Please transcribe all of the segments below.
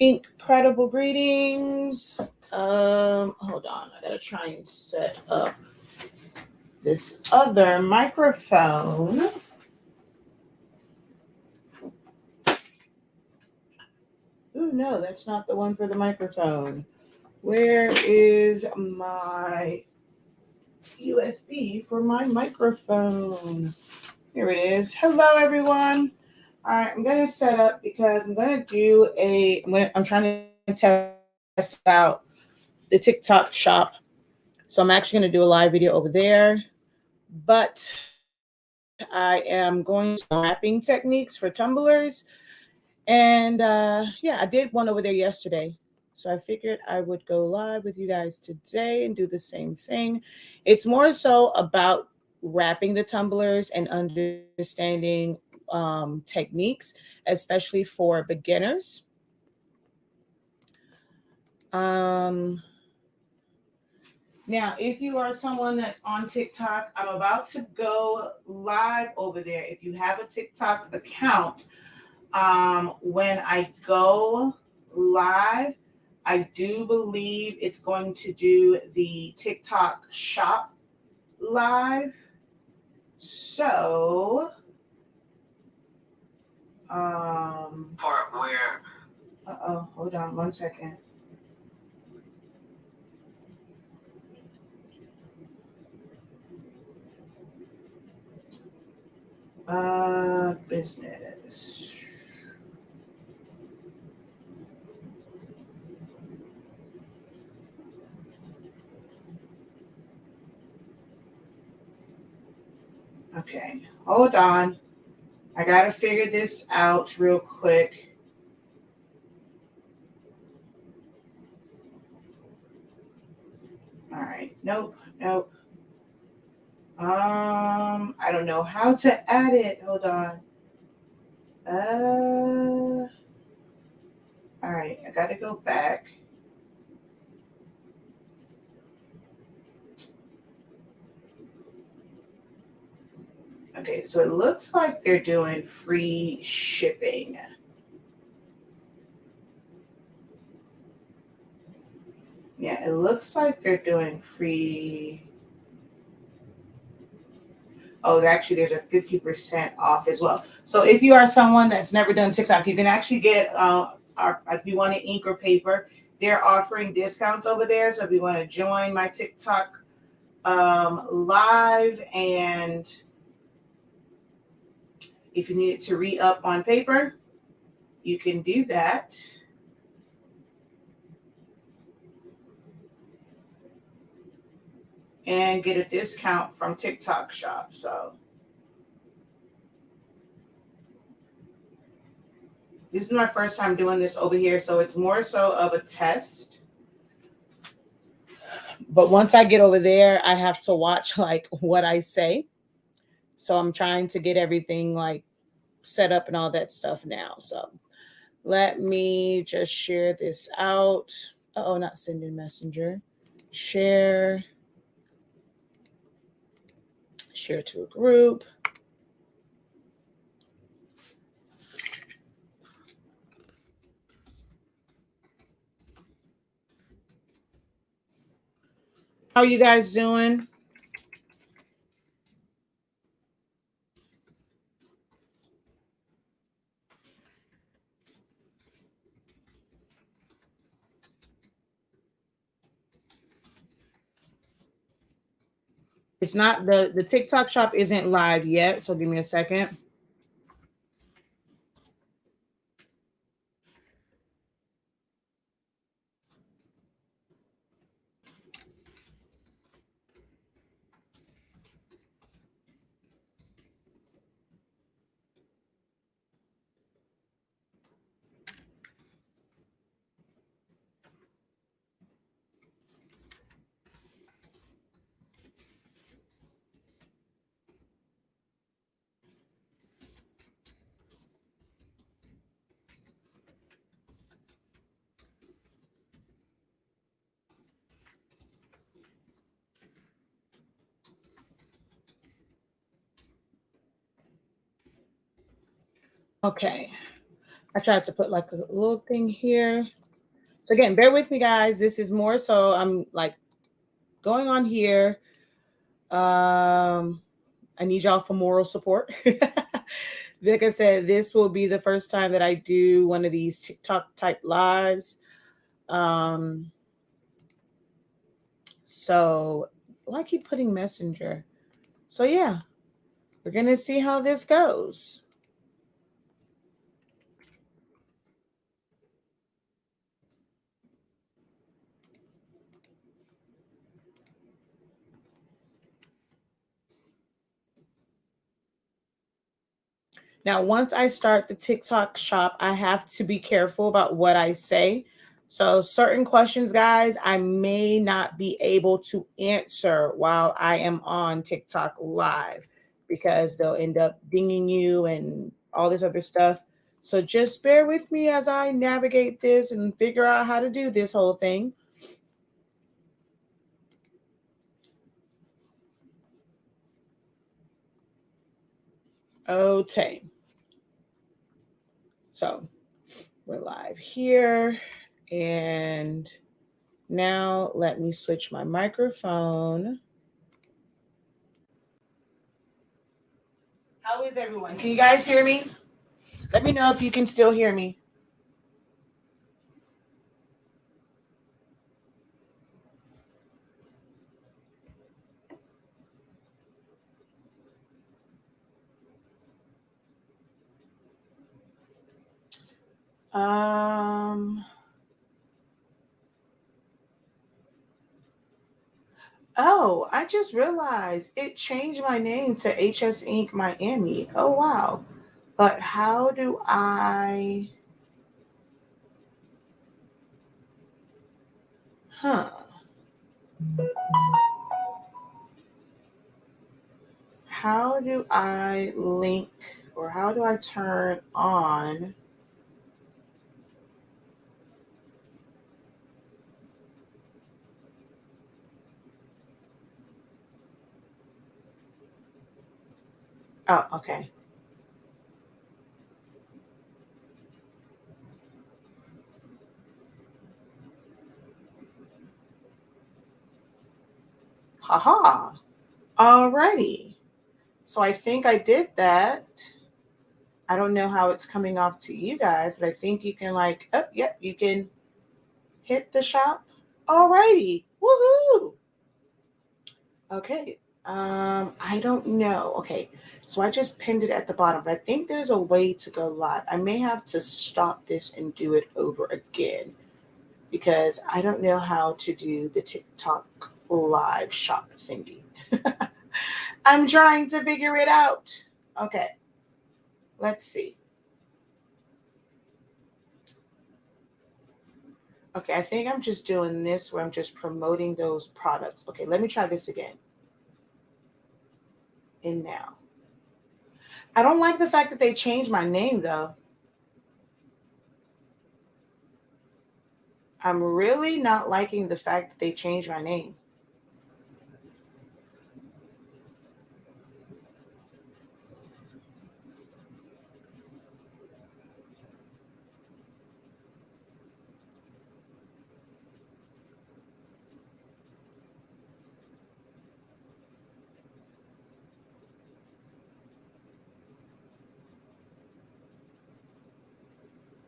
Incredible greetings. Hold on. I gotta try and set up this other microphone. Ooh, no, that's not the one for the microphone. Where is my USB for my microphone? Here it is. Hello, everyone. All right, I'm gonna set up because I'm gonna do I'm trying to test out the TikTok shop. So I'm actually gonna do a live video over there. But I am going to wrapping techniques for tumblers. And yeah, I did one over there yesterday. So I figured I would go live with you guys today and do the same thing. It's more so about wrapping the tumblers and understanding techniques, especially for beginners. Um, Now, if you are someone that's on TikTok, I'm about to go live over there. If you have a TikTok account, when I go live, I do believe it's going to do the TikTok shop live. So, part where. Hold on 1 second. Business. Okay, hold on. I gotta figure this out real quick. All right, nope. I don't know how to add it. Hold on. All right, I gotta go back. Okay, so it looks like they're doing free shipping. Yeah, it looks like they're doing free. Oh, actually, there's a 50% off as well. So if you are someone that's never done TikTok, you can actually get, if you want an ink or paper, they're offering discounts over there. So if you want to join my TikTok live, and if you need it to re-up on paper, you can do that. And get a discount from TikTok shop. So this is my first time doing this over here, so it's more so of a test. But once I get over there, I have to watch like what I say. So I'm trying to get everything like set up and all that stuff now. So let me just share this out. Oh, not sending messenger. Share to a group. How you guys doing? It's not the TikTok shop isn't live yet, so give me a second. Okay. I tried to put like a little thing here. So again, bear with me, guys. This is more so I'm like going on here. I need y'all for moral support. Like I said, this will be the first time that I do one of these TikTok type lives. Um, so well, I keep putting messenger. So yeah, we're gonna see how this goes. Now, once I start the TikTok shop, I have to be careful about what I say. So, certain questions, guys, I may not be able to answer while I am on TikTok live because they'll end up dinging you and all this other stuff. So, just bear with me as I navigate this and figure out how to do this whole thing. Okay. So, we're live here. And now let me switch my microphone. How is everyone? Can you guys hear me? Let me know if you can still hear me. Um. Oh, I just realized it changed my name to HS Inc. Miami. Oh wow. But how do I? Huh. How do I link or how do I turn on? Oh, okay. Haha. Alrighty. So I think I did that. I don't know how it's coming off to you guys, but I think you can like, oh, yep, you can hit the shop. Alrighty. Woohoo. Okay. I don't know. Okay. So I just pinned it at the bottom, but I think there's a way to go live. I may have to stop this and do it over again because I don't know how to do the TikTok live shop thingy. I'm trying to figure it out. Okay. Let's see. Okay, I think I'm just doing this where I'm just promoting those products. Okay, let me try this again. And now. I don't like the fact that they changed my name though. I'm really not liking the fact that they changed my name.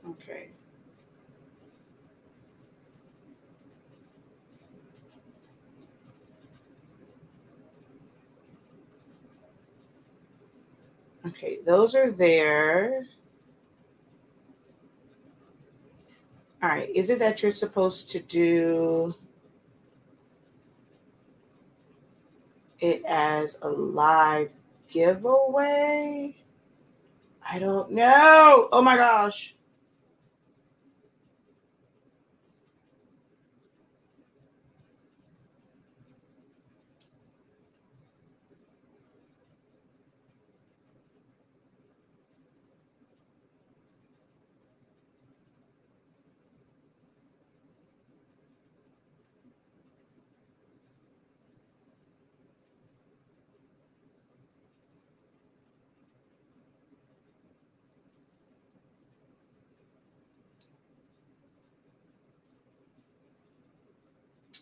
Okay. Okay, those are there. All right, is it that you're supposed to do it as a live giveaway? I don't know. Oh my gosh.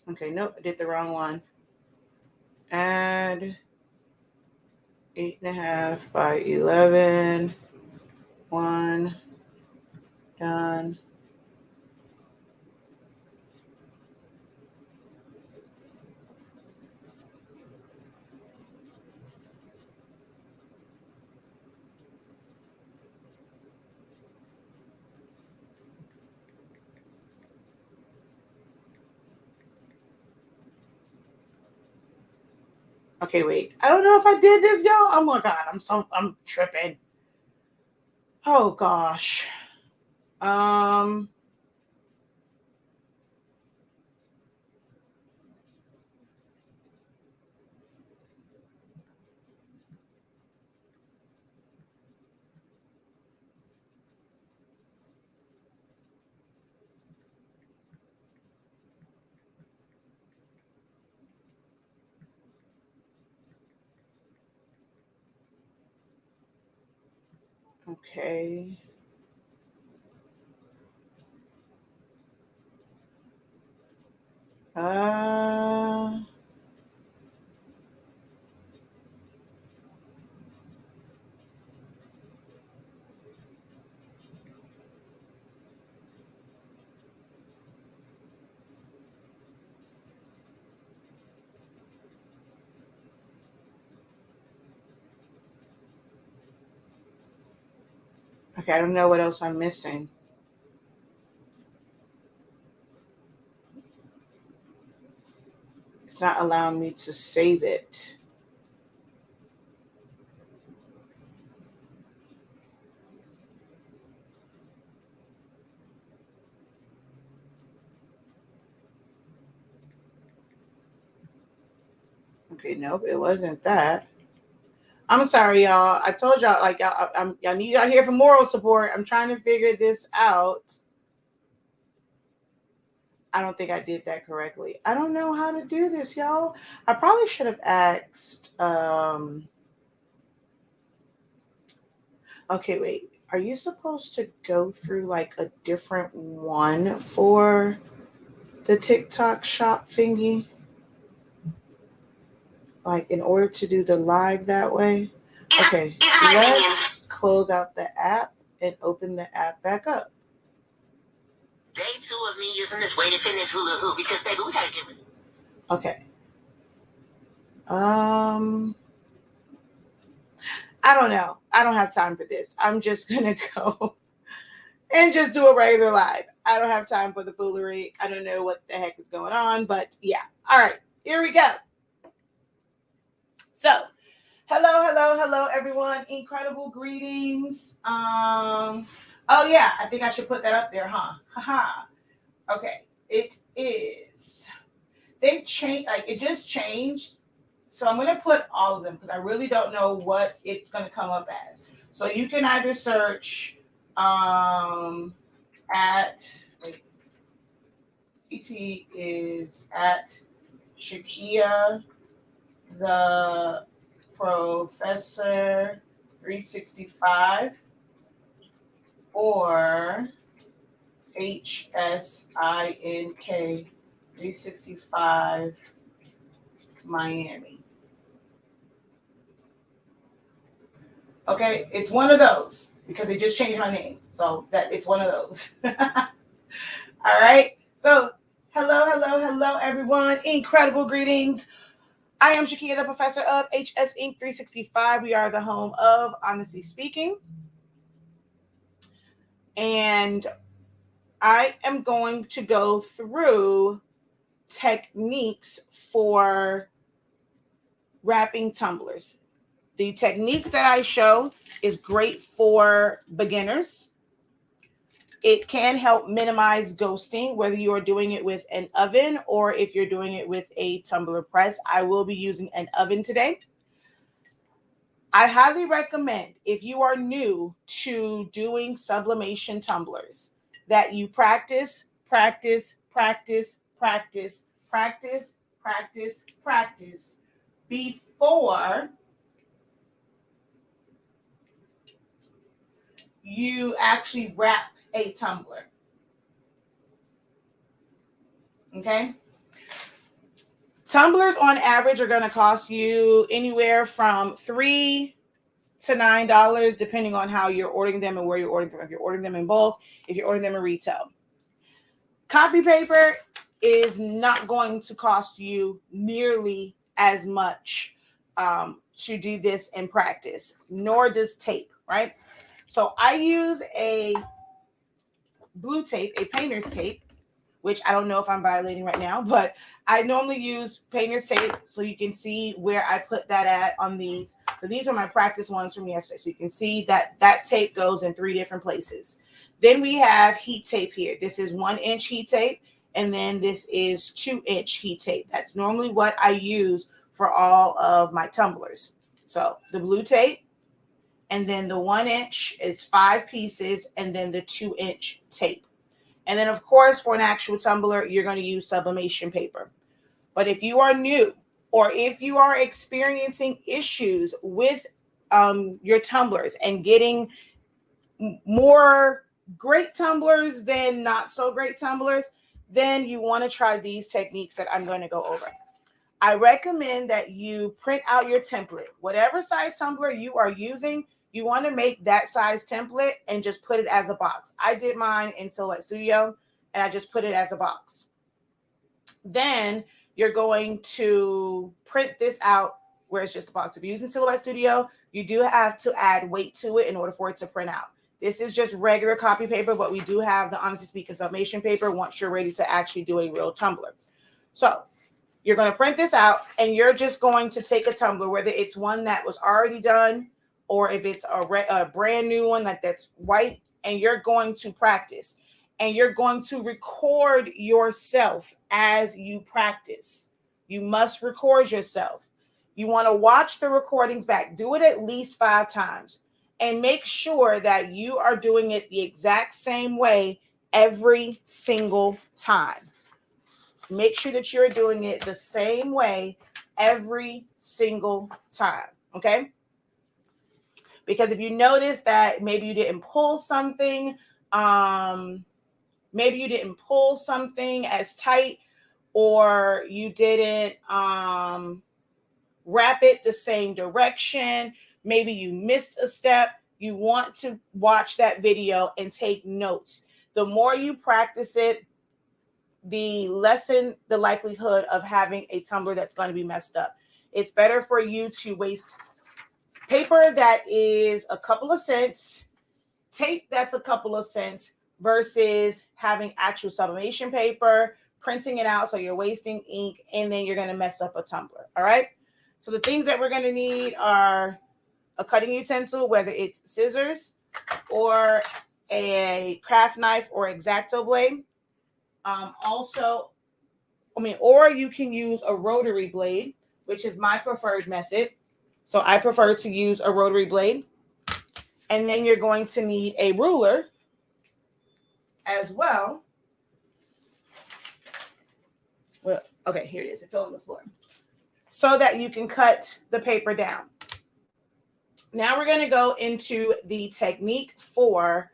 Okay, nope, I did the wrong one. Add 8.5 by 11. 1. Done. Okay, wait. I don't know if I did this, y'all. Oh my god, I'm tripping. Oh gosh. Okay. Uh okay, I don't know what else I'm missing. It's not allowing me to save it. Okay, nope, it wasn't that. I'm sorry, y'all. I told y'all, like, y'all need y'all here for moral support. I'm trying to figure this out. I don't think I did that correctly. I don't know how to do this, y'all. I probably should have asked. Okay, wait. Are you supposed to go through like a different one for the TikTok shop thingy? Like in order to do the live that way? Okay, let's close out the app and open the app back up. Day 2 of me using this way to finish hula hoop because baby, we gotta get rid. Okay. I don't know. I don't have time for this. I'm just gonna go and just do a regular live. I don't have time for the foolery. I don't know what the heck is going on, but yeah. All right, here we go. So, hello, everyone. Incredible greetings. Oh yeah, I think I should put that up there, huh? Haha. Okay, it is. They've changed. Like it just changed. So I'm gonna put all of them because I really don't know what it's gonna come up as. So you can either search at wait, PT is at Shakia the Professor 365 or HSINK 365 Miami. Okay, it's one of those because they just changed my name. So that it's one of those. All right. So hello, everyone. Incredible greetings. I am Shakia, the professor of HS Inc. 365. We are the home of Honestly Speaking. And I am going to go through techniques for wrapping tumblers. The techniques that I show is great for beginners. It can help minimize ghosting, whether you are doing it with an oven or if you're doing it with a tumbler press. I will be using an oven today. I highly recommend if you are new to doing sublimation tumblers that you practice before you actually wrap a tumbler. Okay? Tumblers on average are going to cost you anywhere from $3 to $9, depending on how you're ordering them and where you're ordering them. If you're ordering them in bulk, if you're ordering them in retail. Copy paper is not going to cost you nearly as much to do this in practice, nor does tape, right? So I use a blue tape, a painter's tape, which I don't know if I'm violating right now, but I normally use painter's tape so you can see where I put that at on these. So these are my practice ones from yesterday. So you can see that that tape goes in 3 different places. Then we have heat tape here. This is 1-inch heat tape, and then this is 2-inch heat tape. That's normally what I use for all of my tumblers. So the blue tape, and then the 1-inch is 5 pieces, and then the 2-inch tape. And then, of course, for an actual tumbler, you're going to use sublimation paper. But if you are new, or if you are experiencing issues with your tumblers and getting more great tumblers than not so great tumblers, then you want to try these techniques that I'm going to go over. I recommend that you print out your template. Whatever size tumbler you are using, you want to make that size template and just put it as a box. I did mine in Silhouette Studio, and I just put it as a box. Then you're going to print this out where it's just a box. If you're using Silhouette Studio, you do have to add weight to it in order for it to print out. This is just regular copy paper, but we do have the Honestly Speaking sublimation paper once you're ready to actually do a real tumbler. So you're going to print this out, and you're just going to take a tumbler, whether it's one that was already done or if it's a brand new one that's white, and you're going to practice. And you're going to record yourself as you practice. You must record yourself. You want to watch the recordings back. Do it at least 5 times. And make sure that you are doing it the exact same way every single time. Make sure that you're doing it the same way every single time, okay? Because if you notice that maybe you didn't pull something, as tight, or you didn't wrap it the same direction, maybe you missed a step, you want to watch that video and take notes. The more you practice it, the lessen the likelihood of having a tumbler that's going to be messed up. It's better for you to waste paper that is a couple of cents, tape that's a couple of cents, versus having actual sublimation paper, printing it out so you're wasting ink, and then you're going to mess up a tumbler. All right. So the things that we're going to need are a cutting utensil, whether it's scissors or a craft knife or X-Acto blade. Or you can use a rotary blade, which is my preferred method. So I prefer to use a rotary blade. And then you're going to need a ruler as well. Well, okay, here it is. It fell on the floor. So that you can cut the paper down. Now we're going to go into the technique for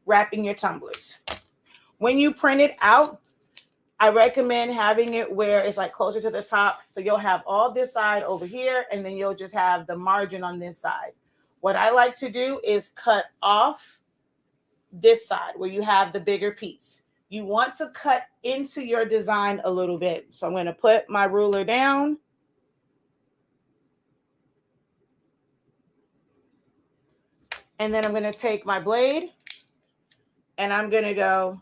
wrapping your tumblers. When you print it out, I recommend having it where it's like closer to the top. So you'll have all this side over here, and then you'll just have the margin on this side. What I like to do is cut off this side where you have the bigger piece. You want to cut into your design a little bit. So I'm going to put my ruler down. And then I'm going to take my blade and I'm going to go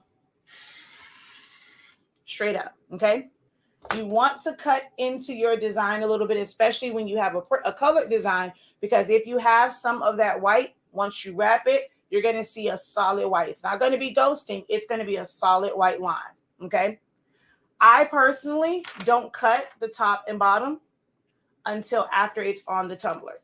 straight up. Okay. You want to cut into your design a little bit, especially when you have a colored design, because if you have some of that white, once you wrap it, you're going to see a solid white. It's not going to be ghosting. It's going to be a solid white line. Okay. I personally don't cut the top and bottom until after it's on the tumbler.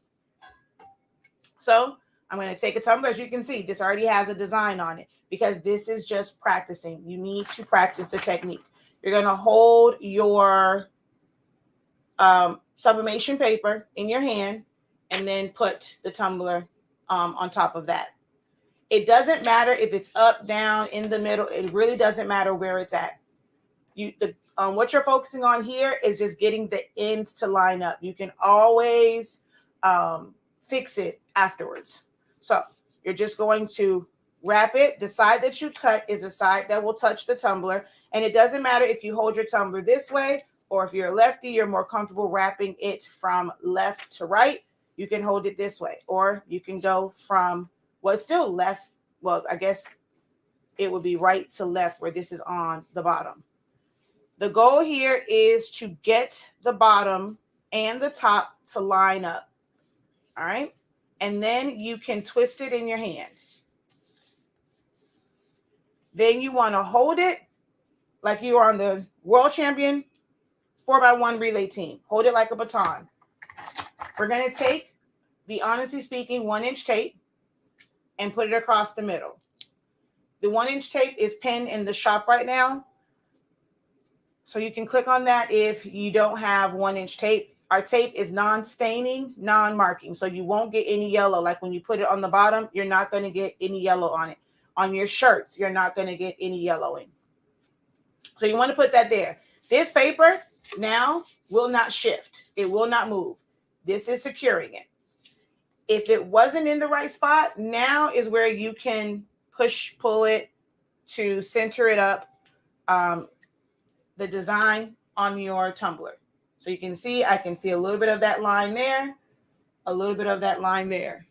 So I'm going to take a tumbler. As you can see, this already has a design on it because this is just practicing. You need to practice the technique. You're going to hold your sublimation paper in your hand and then put the tumbler on top of that. It doesn't matter if it's up, down, in the middle. It really doesn't matter where it's at. What you're focusing on here is just getting the ends to line up. You can always fix it afterwards. So you're just going to wrap it. The side that you cut is the side that will touch the tumbler. And it doesn't matter if you hold your tumbler this way, or if you're a lefty, you're more comfortable wrapping it from left to right. You can hold it this way, or you can go from, well, it's still left. Well, I guess it would be right to left where this is on the bottom. The goal here is to get the bottom and the top to line up. All right. And then you can twist it in your hand. Then you want to hold it like you are on the world champion 4x1 relay team. Hold it like a baton. We're going to take the Honestly Speaking 1-inch tape and put it across the middle. The 1-inch tape is pinned in the shop right now. So you can click on that if you don't have 1-inch tape. Our tape is non-staining, non-marking. So you won't get any yellow. Like when you put it on the bottom, you're not going to get any yellow on it. On your shirts, you're not going to get any yellowing. So you want to put that there. This paper now will not shift. It will not move. This is securing it. If it wasn't in the right spot, now is where you can pull it to center it up, the design on your tumbler. So you can see, I can see a little bit of that line there, a little bit of that line there.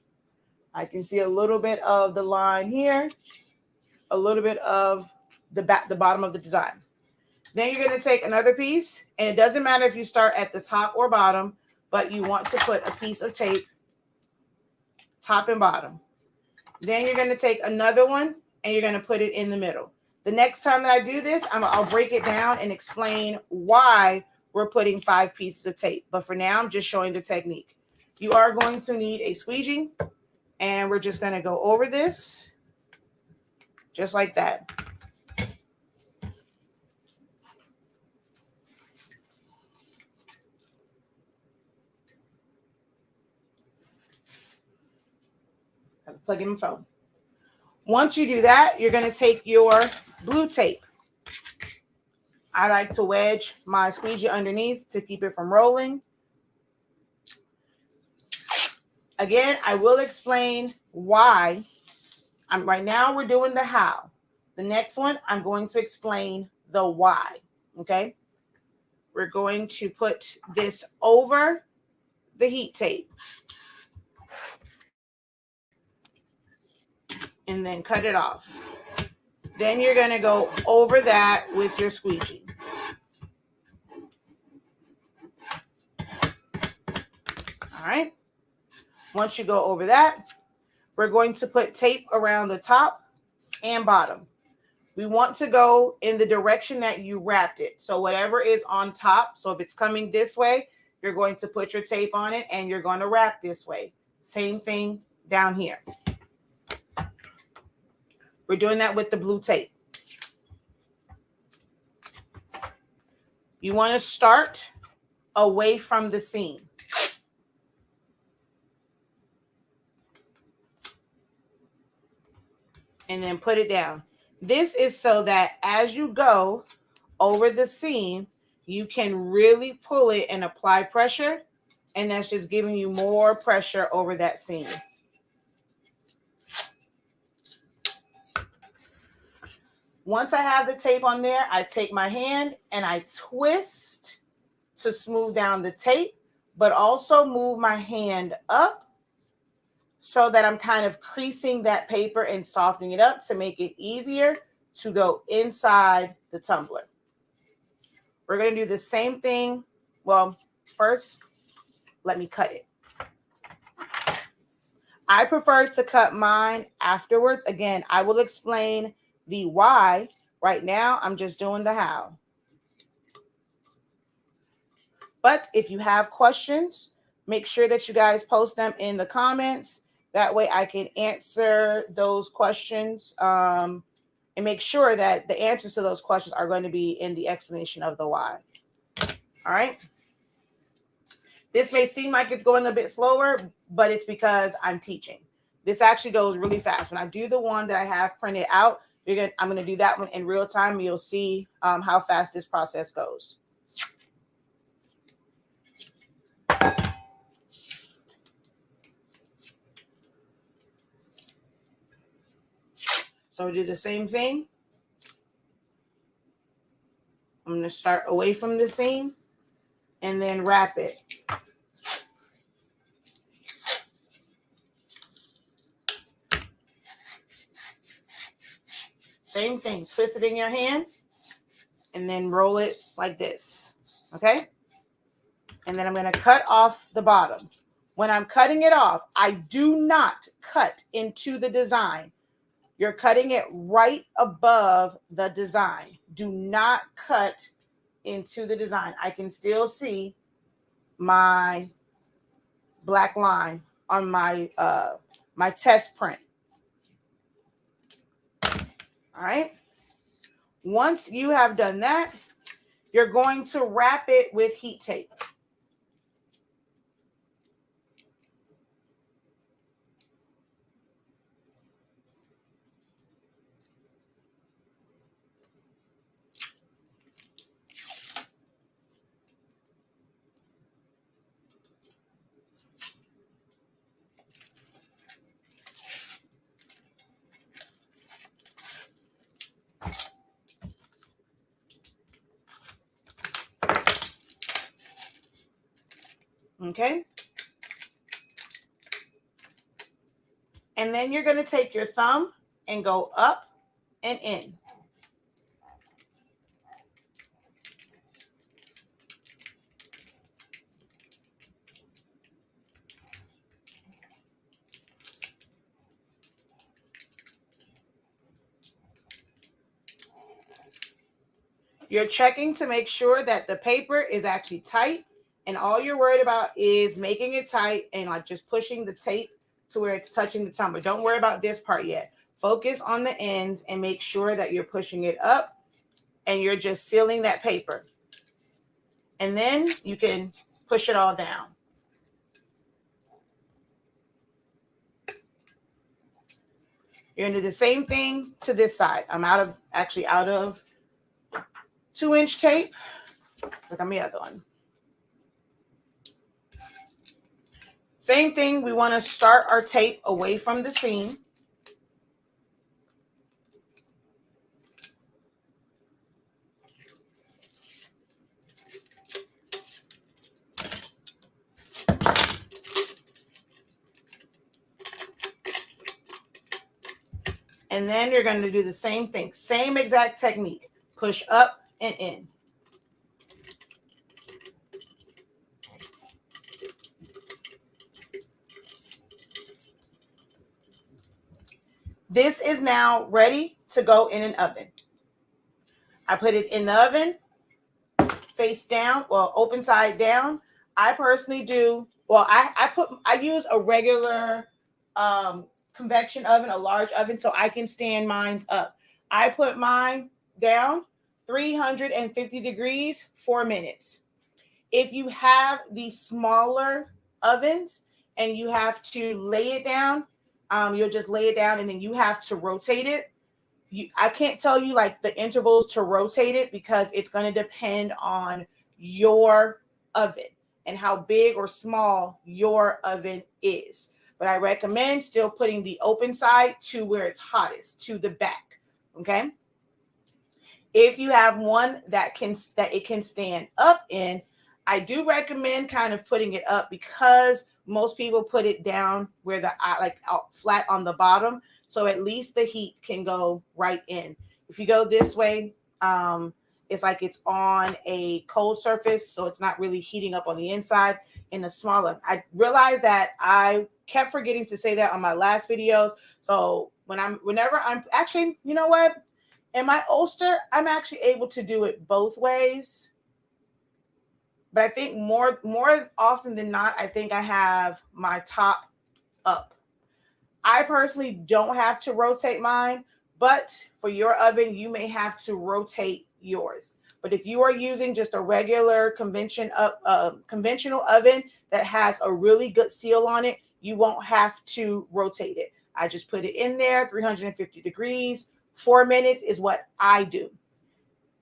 I can see a little bit of the line here, a little bit of the bottom of the design. Then you're going to take another piece, and it doesn't matter if you start at the top or bottom, but you want to put a piece of tape top and bottom. Then you're going to take another one, and you're going to put it in the middle. The next time that I do this, I'll break it down and explain why we're putting 5 pieces of tape. But for now, I'm just showing the technique. You are going to need a squeegee, and we're just going to go over this just like that. Plug in my phone. Once you do that, you're going to take your blue tape. I like to wedge my squeegee underneath to keep it from rolling. Again, I will explain why. Right now we're doing the how. The next one, I'm going to explain the why. Okay. We're going to put this over the heat tape. And then cut it off. Then you're going to go over that with your squeegee. All right. Once you go over that, we're going to put tape around the top and bottom. We want to go in the direction that you wrapped it. So whatever is on top, so if it's coming this way, you're going to put your tape on it and you're going to wrap this way. Same thing down here. We're doing that with the blue tape. You want to start away from the seam. And then put it down. This is so that as you go over the seam, you can really pull it and apply pressure. And that's just giving you more pressure over that seam. Once I have the tape on there, I take my hand and I twist to smooth down the tape, but also move my hand up so that I'm kind of creasing that paper and softening it up to make it easier to go inside the tumbler. We're going to do the same thing. Well, first, let me cut it. I prefer to cut mine afterwards. Again, I will explain the why. Right now, I'm just doing the how. But if you have questions, make sure that you guys post them in the comments. That way I can answer those questions and make sure that the answers to those questions are going to be in the explanation of the why. All right. This may seem like it's going a bit slower, but it's because I'm teaching. This actually goes really fast. When I do the one that I have printed out, I'm going to do that one in real time. You'll see how fast this process goes. So do the same thing. I'm going to start away from the seam and then wrap it. Same thing. Twist it in your hand and then roll it like this. Okay? And then I'm going to cut off the bottom. When I'm cutting it off, I do not cut into the design. You're cutting it right above the design. Do not cut into the design. I can still see my black line on my my test print. All right. Once you have done that, you're going to wrap it with heat tape. Okay. And then you're going to take your thumb and go up and in. You're checking to make sure that the paper is actually tight, and all you're worried about is making it tight and like just pushing the tape to where it's touching the tumbler. Don't worry about this part yet. Focus on the ends and make sure that you're pushing it up and you're just sealing that paper. And then you can push it all down. You're going to do the same thing to this side. I'm out of 2-inch tape. Look on the other one. Same thing. We want to start our tape away from the seam. And then you're going to do the same thing. Same exact technique. Push up and in. This is now ready to go in an oven. I put it in the oven, face down, well, open side down. I personally do, well, I use a regular convection oven, a large oven, so I can stand mine up. I put mine down 350 degrees, 4 minutes. If you have the smaller ovens and you have to lay it down, you'll just lay it down and then you have to rotate it. I can't tell you like the intervals to rotate it because it's going to depend on your oven and how big or small your oven is. But I recommend still putting the open side to where it's hottest, to the back. Okay. If you have one that it can stand up in, I do recommend kind of putting it up because most people put it down where flat on the bottom. So at least the heat can go right in. If you go this way, it's like it's on a cold surface. So it's not really heating up on the inside. In the smaller, I realized that I kept forgetting to say that on my last videos. So whenever I'm actually, you know what? In my Ulster, I'm actually able to do it both ways. But I think more often than not, I think I have my top up. I personally don't have to rotate mine, but for your oven, you may have to rotate yours. But if you are using just a regular conventional oven that has a really good seal on it, you won't have to rotate it. I just put it in there, 350 degrees, 4 minutes is what I do.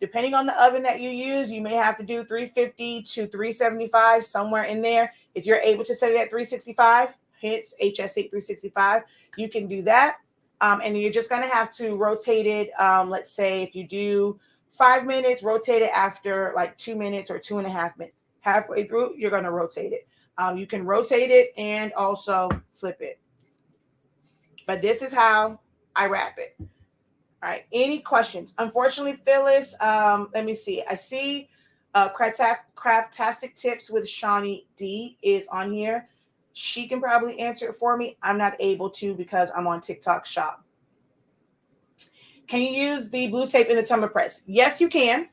Depending on the oven that you use, you may have to do 350 to 375, somewhere in there. If you're able to set it at 365, hits HSINK365, you can do that. And you're just going to have to rotate it. Let's say if you do 5 minutes, rotate it after like 2 minutes or 2.5 minutes. Halfway through, you're going to rotate it. You can rotate it and also flip it. But this is how I wrap it. All right. Any questions? Unfortunately, Phyllis, let me see. I see Craftastic Tips with Shawnee D is on here. She can probably answer it for me. I'm not able to because I'm on TikTok Shop. Can you use the blue tape in the tumbler press? Yes, you can.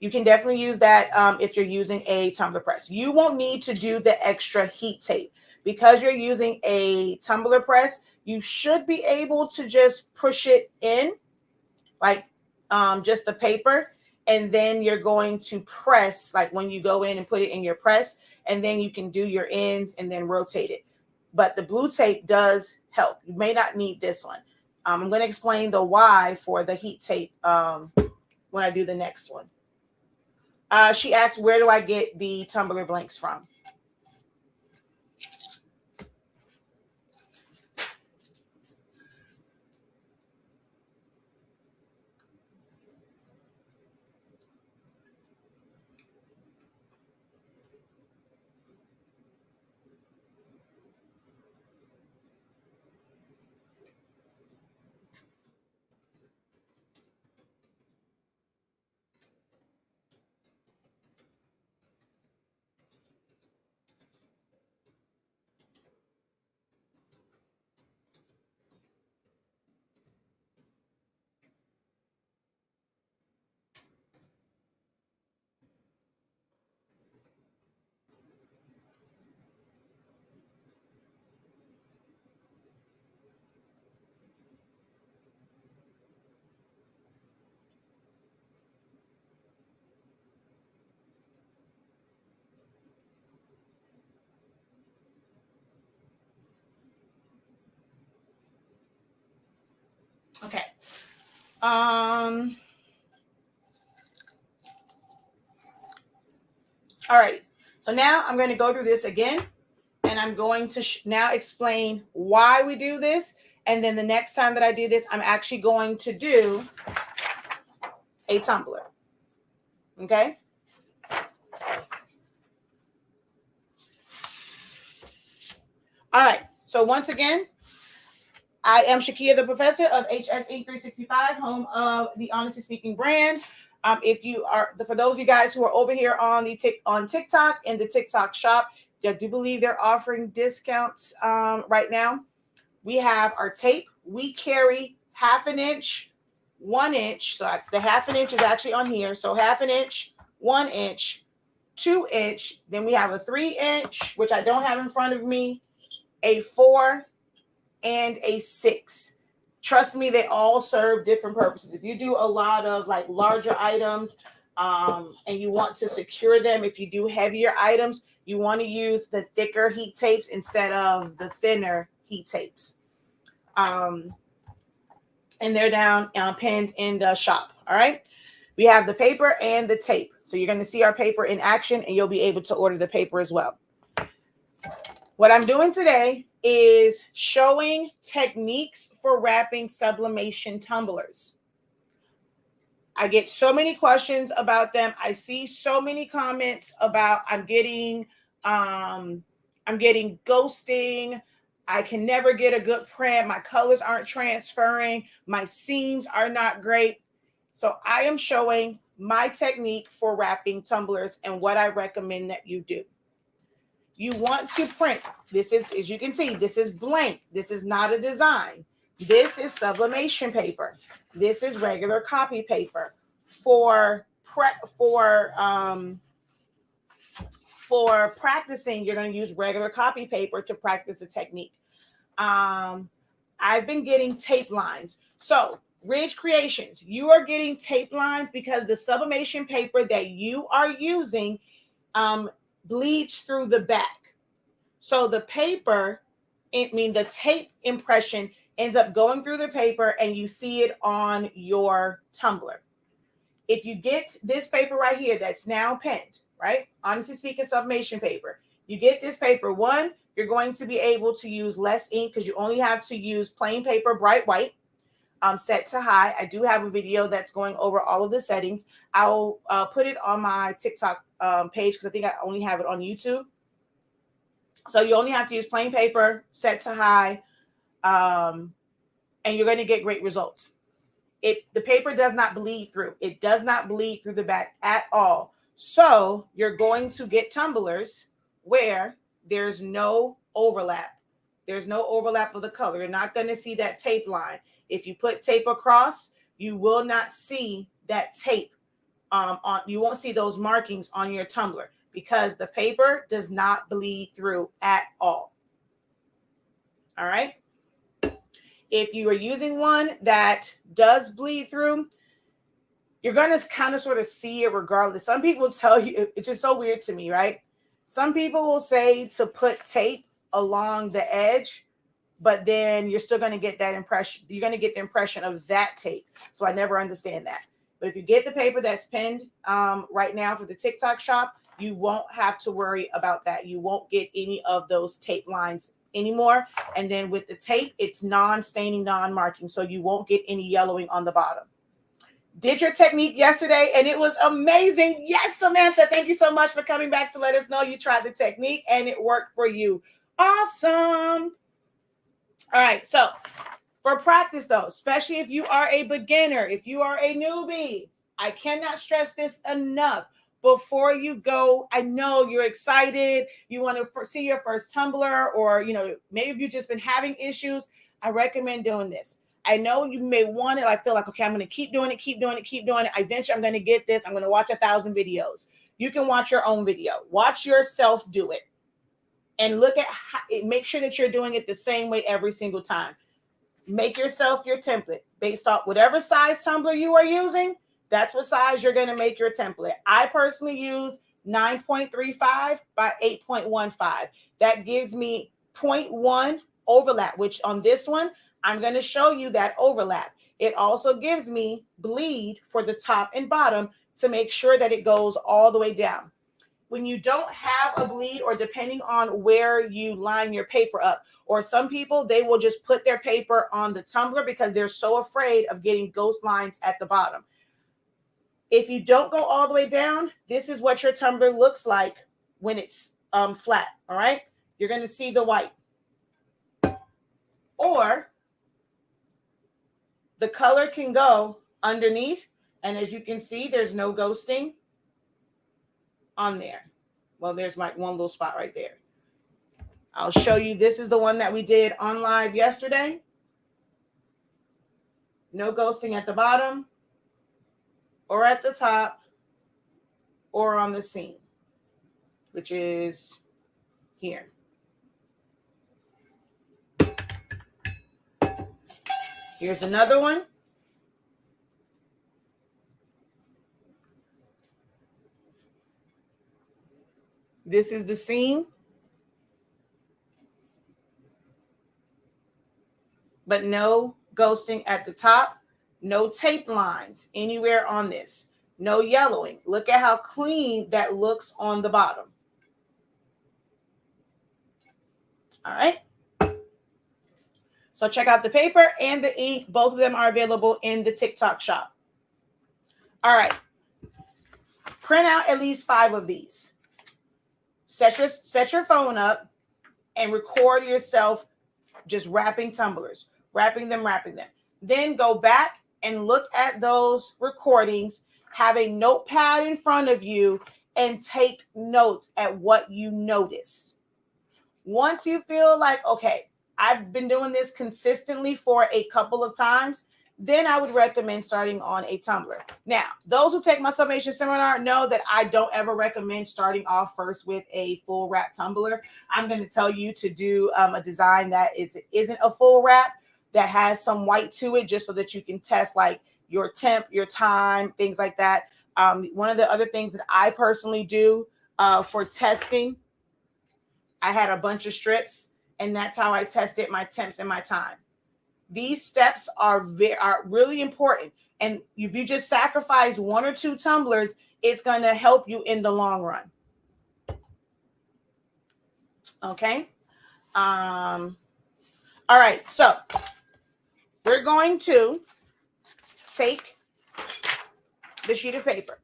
You can definitely use that if you're using a tumbler press. You won't need to do the extra heat tape. Because you're using a tumbler press, you should be able to just push it in, like just the paper, and then you're going to press, like when you go in and put it in your press, and then you can do your ends and then rotate it. But the blue tape does help. You may not need this one. I'm going to explain the why for the heat tape when I do the next one. She asked, where do I get the tumbler blanks from? Okay. All right. So now I'm going to go through this again, and I'm going to now explain why we do this. And then the next time that I do this, I'm actually going to do a tumbler. Okay. All right. So once again, I am Shakia, the professor of HSINK365, home of the Honestly Speaking brand. If you are, for those of you guys who are over here on TikTok in the TikTok shop, I do believe they're offering discounts right now. We have our tape. We carry 1/2 inch, 1 inch. So the 1/2 inch is actually on here. So 1/2 inch, 1 inch, 2 inch. Then we have a 3 inch, which I don't have in front of me, a 4, and a 6. Trust me, they all serve different purposes. If you do a lot of like larger items and you want to secure them, if you do heavier items, you want to use the thicker heat tapes instead of the thinner heat tapes. And they're down pinned in the shop. All right. We have the paper and the tape. So you're going to see our paper in action, and you'll be able to order the paper as well. What I'm doing today is showing techniques for wrapping sublimation tumblers. I get so many questions about them. I see so many comments about I'm getting ghosting. I can never get a good print. My colors aren't transferring. My seams are not great. So I am showing my technique for wrapping tumblers and what I recommend that you do. You want to print. This is, as you can see, this is blank. This is not a design. This is sublimation paper. This is regular copy paper. For practicing, you're going to use regular copy paper to practice a technique. I've been getting tape lines. So Ridge Creations, you are getting tape lines because the sublimation paper that you are using bleeds through the back. So the paper, the tape impression ends up going through the paper and you see it on your tumbler. If you get this paper right here that's now pinned, right? Honestly speaking, sublimation paper. You get this paper, one, you're going to be able to use less ink because you only have to use plain paper, bright white, set to high. I do have a video that's going over all of the settings. I'll put it on my TikTok page because I think I only have it on YouTube. So you only have to use plain paper, set to high, and you're going to get great results. The paper does not bleed through. It does not bleed through the back at all. So you're going to get tumblers where there's no overlap. There's no overlap of the color. You're not going to see that tape line. If you put tape across, you will not see that tape. You won't see those markings on your tumbler because the paper does not bleed through at all. All right. If you are using one that does bleed through, you're going to kind of sort of see it regardless. Some people tell you, it's just so weird to me, right? Some people will say to put tape along the edge, but then you're still going to get that impression. You're going to get the impression of that tape. So I never understand that. But if you get the paper that's pinned right now for the TikTok shop, you won't have to worry about that. You won't get any of those tape lines anymore. And then with the tape, it's non-staining, non-marking. So you won't get any yellowing on the bottom. Did your technique yesterday and it was amazing. Yes, Samantha, thank you so much for coming back to let us know you tried the technique and it worked for you. Awesome. All right. So for practice though, especially if you are a beginner, if you are a newbie, I cannot stress this enough. Before you go, I know you're excited. You want to see your first tumbler, or, you know, maybe you've just been having issues. I recommend doing this. I know you may want it. I feel like, okay, I'm going to keep doing it, keep doing it, keep doing it. Eventually, I'm going to get this. I'm going to watch 1,000 videos. You can watch your own video. Watch yourself do it. And look at make sure that you're doing it the same way every single time. Make yourself your template based off whatever size tumbler you are using. That's what size you're going to make your template. I personally use 9.35 by 8.15. That gives me 0.1 overlap, which on this one, I'm going to show you that overlap. It also gives me bleed for the top and bottom to make sure that it goes all the way down. When you don't have a bleed, or depending on where you line your paper up, or some people, they will just put their paper on the tumbler because they're so afraid of getting ghost lines at the bottom. If you don't go all the way down, this is what your tumbler looks like when it's flat, all right? You're going to see the white. Or the color can go underneath, and as you can see, there's no ghosting on there. Well, there's my one little spot right there. I'll show you. This is the one that we did on live yesterday. No ghosting at the bottom, or at the top, or on the seam, which is here. Here's another one. This is the seam, but no ghosting at the top, no tape lines anywhere on this, no yellowing. Look at how clean that looks on the bottom. All right. So check out the paper and the ink. Both of them are available in the TikTok shop. All right. Print out at least 5 of these. Set your phone up and record yourself just wrapping tumblers, wrapping them. Then go back and look at those recordings. Have a notepad in front of you and take notes at what you notice. Once you feel like, okay, I've been doing this consistently for a couple of times, then I would recommend starting on a tumbler. Now, those who take my sublimation seminar know that I don't ever recommend starting off first with a full wrap tumbler. I'm going to tell you to do a design that isn't a full wrap, that has some white to it, just so that you can test like your temp, your time, things like that. One of the other things that I personally do for testing, I had a bunch of strips, and that's how I tested my temps and my time. These steps are really important. And if you just sacrifice 1 or 2 tumblers, it's going to help you in the long run. Okay. All right. So we're going to take the sheet of paper.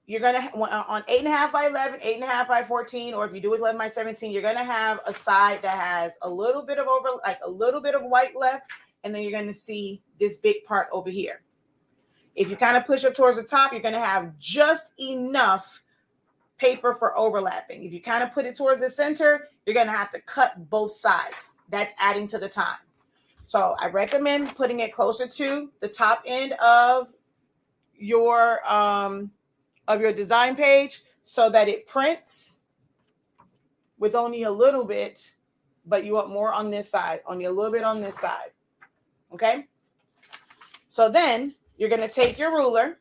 You're going to, on 8.5 by 11, 8.5 by 14, or if you do it 11 by 17, you're going to have a side that has a little bit of a little bit of white left. And then you're going to see this big part over here. If you kind of push up towards the top, you're going to have just enough paper for overlapping. If you kind of put it towards the center, you're going to have to cut both sides. That's adding to the time. So I recommend putting it closer to the top end of your design page so that it prints with only a little bit, but you want more on this side, only a little bit on this side. Okay. So then you're going to take your ruler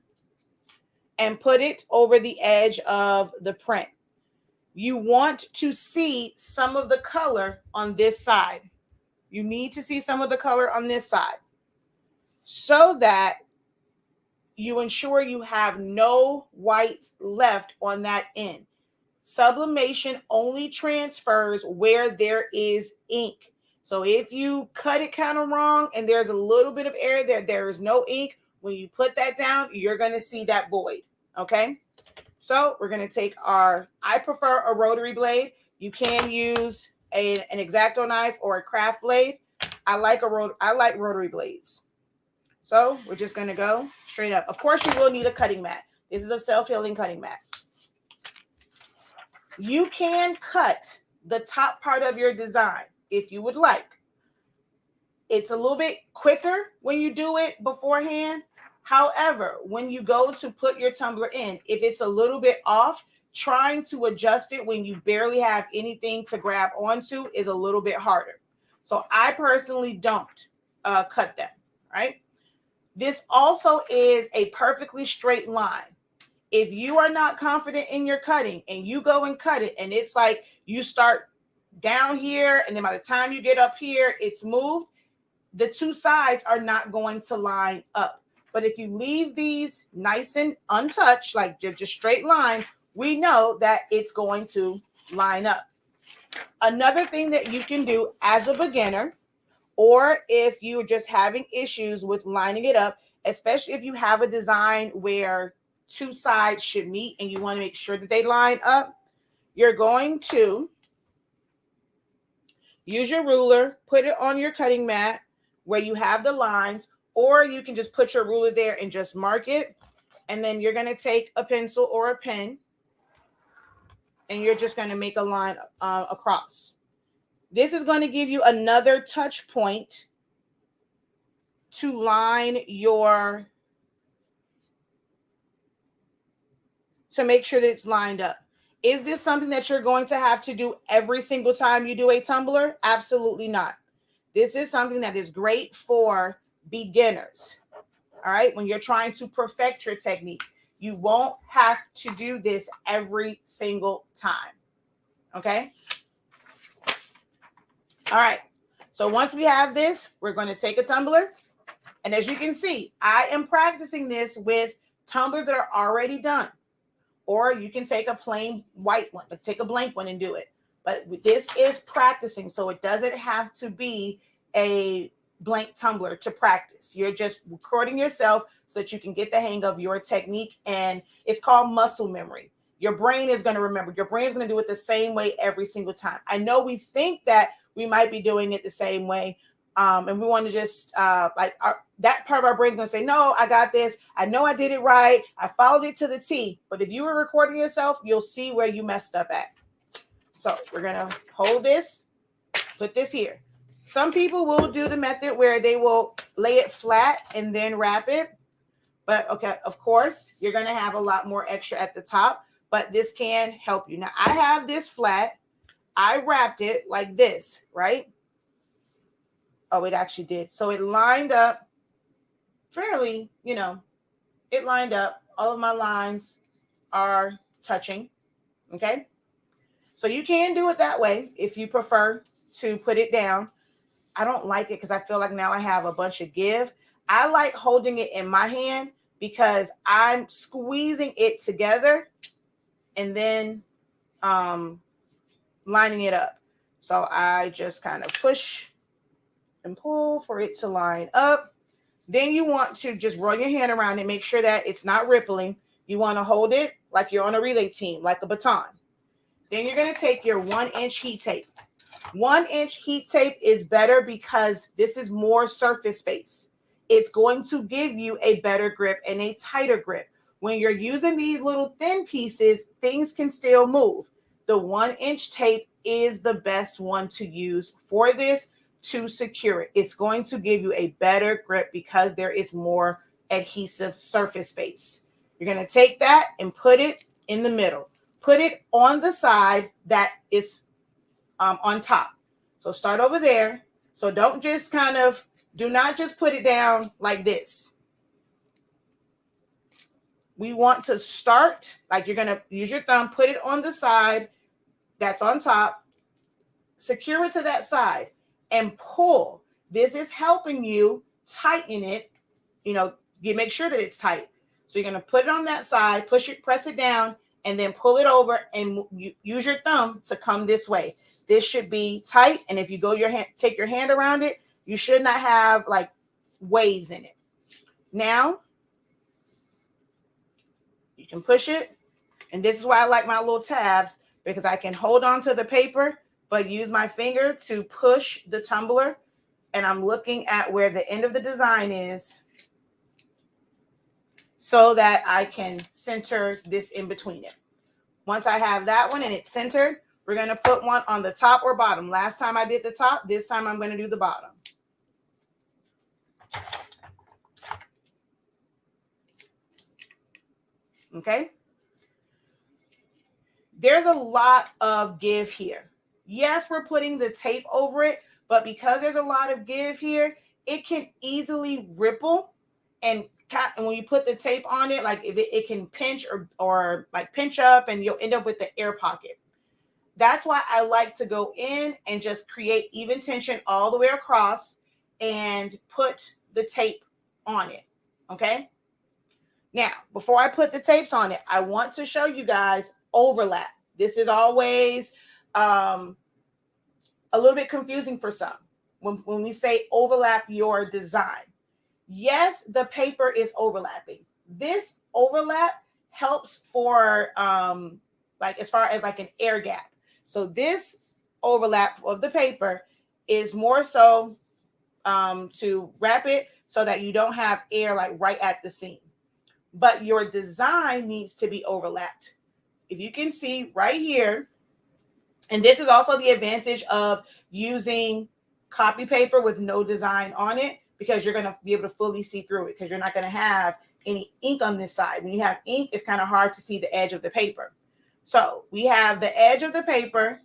and put it over the edge of the print. You want to see some of the color on this side. You need to see some of the color on this side so that you ensure you have no white left on that end. Sublimation only transfers where there is ink. So if you cut it kind of wrong and there's a little bit of air there is no ink, when you put that down, you're going to see that void. Okay. So we're going to take I prefer a rotary blade. You can use an X-Acto knife or a craft blade. I like rotary blades. So we're just going to go straight up. Of course, you will need a cutting mat. This is a self-healing cutting mat. You can cut the top part of your design if you would like. It's a little bit quicker when you do it beforehand. However, when you go to put your tumbler in, if it's a little bit off, trying to adjust it when you barely have anything to grab onto is a little bit harder. So I personally don't cut them, right? This also is a perfectly straight line. If you are not confident in your cutting and you go and cut it and it's like you start down here and then by the time you get up here, it's moved, the two sides are not going to line up. But if you leave these nice and untouched, like just straight lines, we know that it's going to line up. Another thing that you can do as a beginner, or if you're just having issues with lining it up, especially if you have a design where two sides should meet and you want to make sure that they line up, you're going to use your ruler, put it on your cutting mat where you have the lines, or you can just put your ruler there and just mark it. And then you're going to take a pencil or a pen and you're just going to make a line across. This is going to give you another touch point to line to make sure that it's lined up. Is this something that you're going to have to do every single time you do a tumbler? Absolutely not. This is something that is great for beginners. All right. When you're trying to perfect your technique, you won't have to do this every single time. Okay. All right. So once we have this, we're going to take a tumbler. And as you can see, I am practicing this with tumblers that are already done. Or you can take a plain white one, but take a blank one and do it. But this is practicing, so it doesn't have to be a blank tumbler to practice. You're just recording yourself so that you can get the hang of your technique, and it's called muscle memory. Your brain is going to remember. Your brain is going to do it the same way every single time. I know we think that we might be doing it the same way, and we want to just that part of our brain is going to say, no, I got this. I know I did it right. I followed it to the T. But if you were recording yourself, you'll see where you messed up at. So we're going to hold this, put this here. Some people will do the method where they will lay it flat and then wrap it. But okay, of course, you're going to have a lot more extra at the top, but this can help you. Now, I have this flat. I wrapped it like this, right? Oh, it actually did. So it lined up fairly, it lined up. All of my lines are touching. Okay. So you can do it that way if you prefer to put it down. I don't like it because I feel like now I have a bunch of give. I like holding it in my hand because I'm squeezing it together and then lining it up. So I just kind of push and pull for it to line up. Then you want to just roll your hand around and make sure that it's not rippling. You want to hold it like you're on a relay team, like a baton. Then you're going to take your 1-inch heat tape. 1-inch heat tape is better because this is more surface space. It's going to give you a better grip and a tighter grip. When you're using these little thin pieces, things can still move. The 1-inch tape is the best one to use for this to secure it. It's going to give you a better grip because there is more adhesive surface space. You're going to take that and put it in the middle. Put it on the side that is on top. So start over there. So don't just do not just put it down like this. We want to start, like you're going to use your thumb, put it on the side that's on top, secure it to that side, and pull. This is helping you tighten it. You make sure that it's tight. So you're going to put it on that side, press it down, and then pull it over and use your thumb to come this way. This should be tight. And if you take your hand around it, you should not have like waves in it. Now you can push it. And this is why I like my little tabs, because I can hold on to the paper, but use my finger to push the tumbler. And I'm looking at where the end of the design is so that I can center this in between it. Once I have that one and it's centered, we're going to put one on the top or bottom. Last time I did the top, this time I'm going to do the bottom. Okay. There's a lot of give here. Yes, we're putting the tape over it, but because there's a lot of give here, it can easily ripple. And when you put the tape on it, like if it can pinch or like pinch up, and you'll end up with the air pocket. That's why I like to go in and just create even tension all the way across and put the tape on it. Okay. Now, before I put the tapes on it, I want to show you guys overlap. This is always a little bit confusing for some when we say overlap your design. Yes, the paper is overlapping. This overlap helps for like as far as like an air gap. So this overlap of the paper is more so to wrap it so that you don't have air like right at the seam. But your design needs to be overlapped. If you can see right here, and this is also the advantage of using copy paper with no design on it, because you're going to be able to fully see through it because you're not going to have any ink on this side. When you have ink, it's kind of hard to see the edge of the paper. So we have the edge of the paper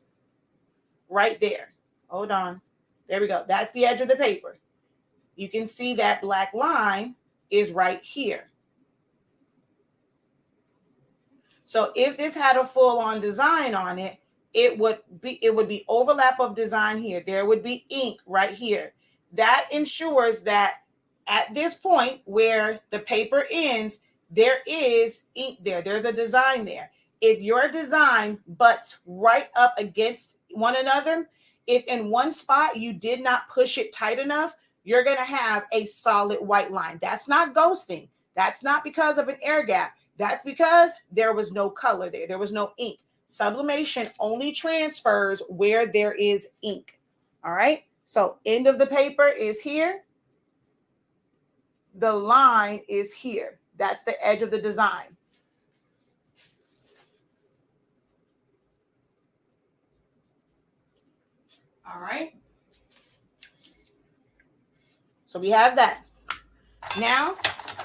right there. Hold on. There we go. That's the edge of the paper. You can see that black line is right here. So if this had a full-on design on it, it would be overlap of design here. There would be ink right here. That ensures that at this point where the paper ends, there is ink there. There's a design there. If your design butts right up against one another, if in one spot you did not push it tight enough, you're going to have a solid white line. That's not ghosting. That's not because of an air gap. That's because there was no color there. There was no ink. Sublimation only transfers where there is ink. All right. So end of the paper is here. The line is here. That's the edge of the design. All right. So we have that. Now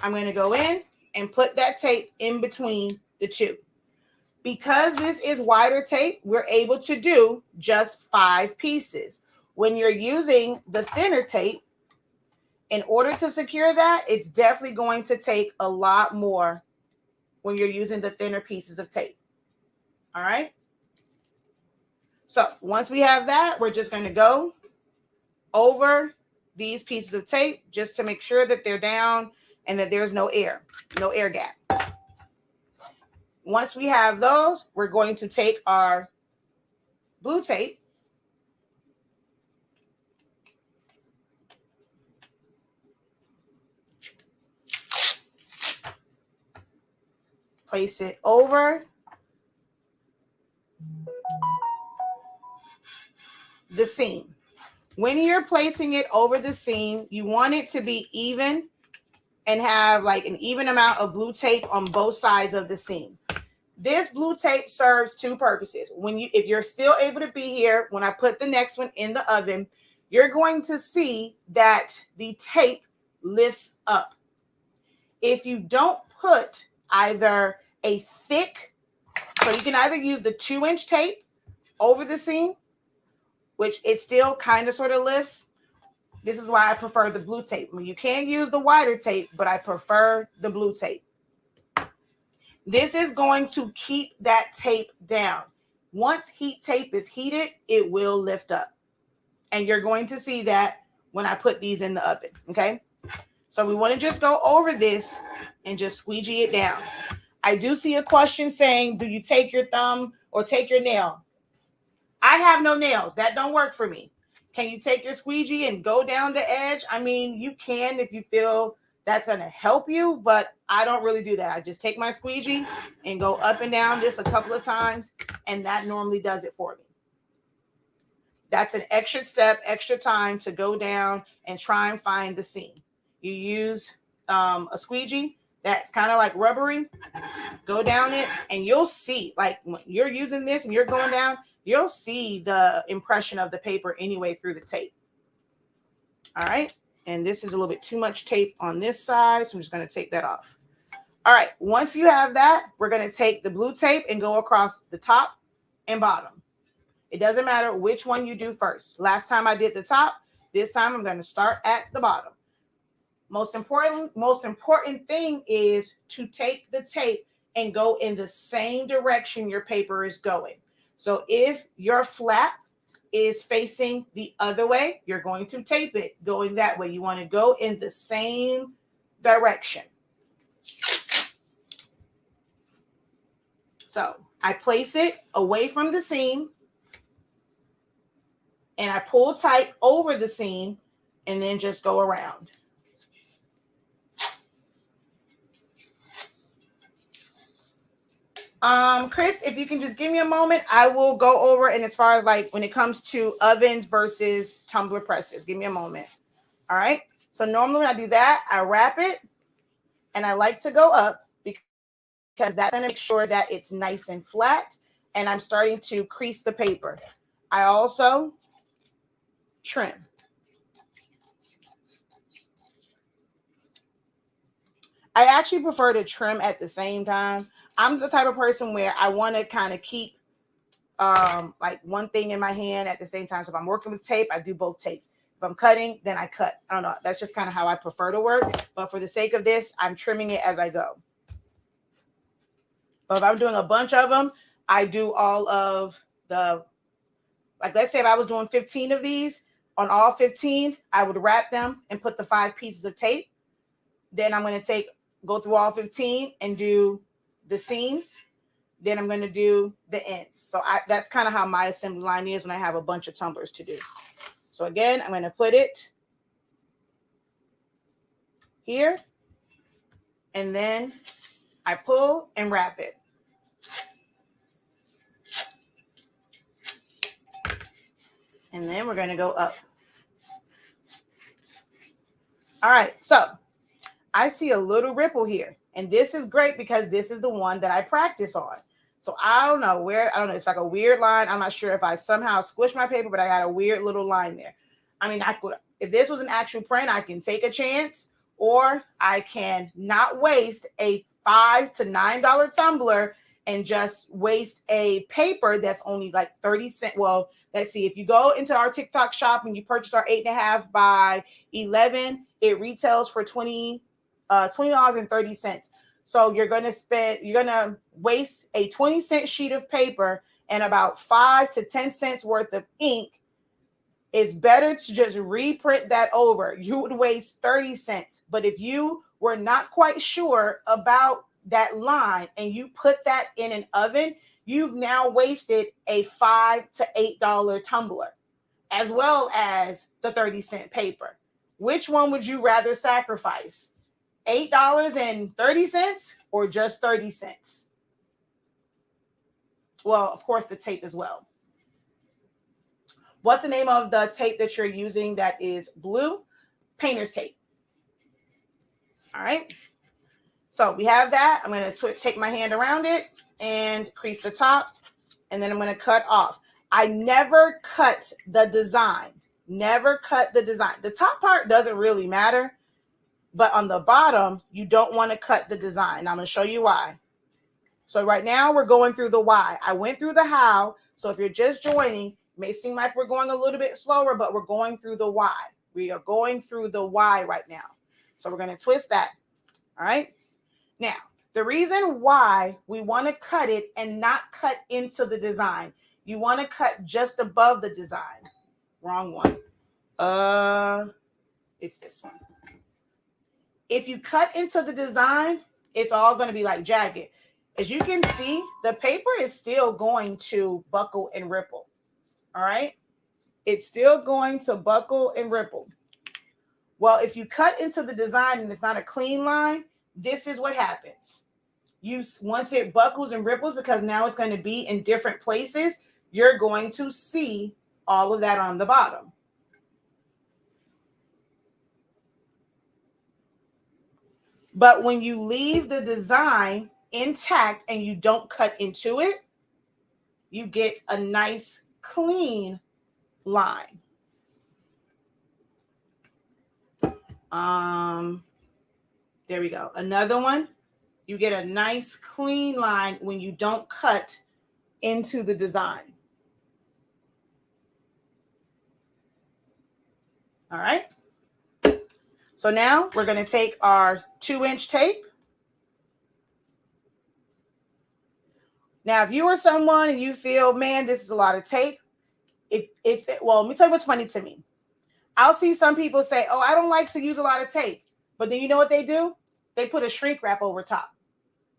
I'm going to go in and put that tape in between the two. Because this is wider tape, we're able to do just 5 pieces. When you're using the thinner tape, in order to secure that, it's definitely going to take a lot more when you're using the thinner pieces of tape. All right. So once we have that, we're just going to go over these pieces of tape just to make sure that they're down and that there's no air gap. Once we have those, we're going to take our blue tape, place it over the seam. When you're placing it over the seam, you want it to be even and have like an even amount of blue tape on both sides of the seam. This blue tape serves two purposes. If you're still able to be here, when I put the next one in the oven, you're going to see that the tape lifts up. If you don't put either a thick, so you can either use the 2-inch tape over the seam, which it still kind of sort of lifts. This is why I prefer the blue tape. You can use the wider tape, but I prefer the blue tape. This is going to keep that tape down. Once heat tape is heated, it will lift up. And you're going to see that when I put these in the oven, okay? So we want to just go over this and just squeegee it down. I do see a question saying, do you take your thumb or take your nail? I have no nails. That don't work for me. Can you take your squeegee and go down the edge? I mean, you can if you feel that's going to help you, but I don't really do that. I just take my squeegee and go up and down this a couple of times, and that normally does it for me. That's an extra step, extra time to go down and try and find the seam. You use a squeegee that's kind of like rubbery, go down it, and you'll see, like when you're using this and you're going down, you'll see the impression of the paper anyway through the tape. All right. And this is a little bit too much tape on this side, so I'm just going to take that off. All right. Once you have that, we're going to take the blue tape and go across the top and bottom. It doesn't matter which one you do first. Last time I did the top. This time I'm going to start at the bottom. Most important thing is to take the tape and go in the same direction your paper is going. So if your flap is facing the other way, you're going to tape it going that way. You want to go in the same direction. So I place it away from the seam and I pull tight over the seam and then just go around. Chris, if you can just give me a moment, I will go over, and as far as like when it comes to ovens versus tumbler presses, give me a moment. All right. So normally when I do that, I wrap it and I like to go up because that's going to make sure that it's nice and flat and I'm starting to crease the paper. I also trim. I actually prefer to trim at the same time. I'm the type of person where I want to kind of keep like one thing in my hand at the same time. So if I'm working with tape, I do both tapes. If I'm cutting, then I cut. I don't know. That's just kind of how I prefer to work. But for the sake of this, I'm trimming it as I go. But if I'm doing a bunch of them, I do all of the, like let's say if I was doing 15 of these, on all 15, I would wrap them and put the 5 pieces of tape. Then I'm going to go through all 15 and do the seams. Then I'm going to do the ends. So that's kind of how my assembly line is when I have a bunch of tumblers to do. So again, I'm going to put it here. And then I pull and wrap it. And then we're going to go up. All right. So I see a little ripple here. And this is great because this is the one that I practice on. So I don't know where, I don't know. It's like a weird line. I'm not sure if I somehow squished my paper, but I got a weird little line there. I mean, I could, if this was an actual print, I can take a chance, or I can not waste a $5 to $9 tumbler and just waste a paper that's only like 30 cents. Well, let's see. If you go into our TikTok shop and you purchase our 8.5 by 11, it retails for $20.30. So you're going to waste a 20-cent sheet of paper and about 5 to 10 cents worth of ink It's better to just reprint that over. You would waste 30 cents. But if you were not quite sure about that line and you put that in an oven, you've now wasted a $5 to $8 tumbler, as well as the 30-cent paper. Which one would you rather sacrifice? $8.30 or just 30 cents? Well, of course, the tape as well. What's the name of the tape that you're using that is blue? Painter's tape. All right. So we have that. I'm going to take my hand around it and crease the top, and then I'm going to cut off. I never cut the design. Never cut the design. The top part doesn't really matter, but on the bottom, you don't want to cut the design. I'm going to show you why. So right now we're going through the why. I went through the how. So if you're just joining, it may seem like we're going a little bit slower, but we're going through the why. We are going through the why right now. So we're going to twist that. All right. Now, the reason why we want to cut it and not cut into the design, you want to cut just above the design. Wrong one. It's this one. If you cut into the design, it's all going to be like jagged. As you can see, the paper is still going to buckle and ripple. All right. It's still going to buckle and ripple. Well, if you cut into the design and it's not a clean line, this is what happens. Once it buckles and ripples, because now it's going to be in different places, you're going to see all of that on the bottom. But when you leave the design intact and you don't cut into it, you get a nice clean line. There we go. Another one. You get a nice clean line when you don't cut into the design. All right. So now we're going to take our 2-inch tape. Now, if you are someone and you feel, man, this is a lot of tape, well, let me tell you what's funny to me. I'll see some people say, oh, I don't like to use a lot of tape. But then you know what they do? They put a shrink wrap over top.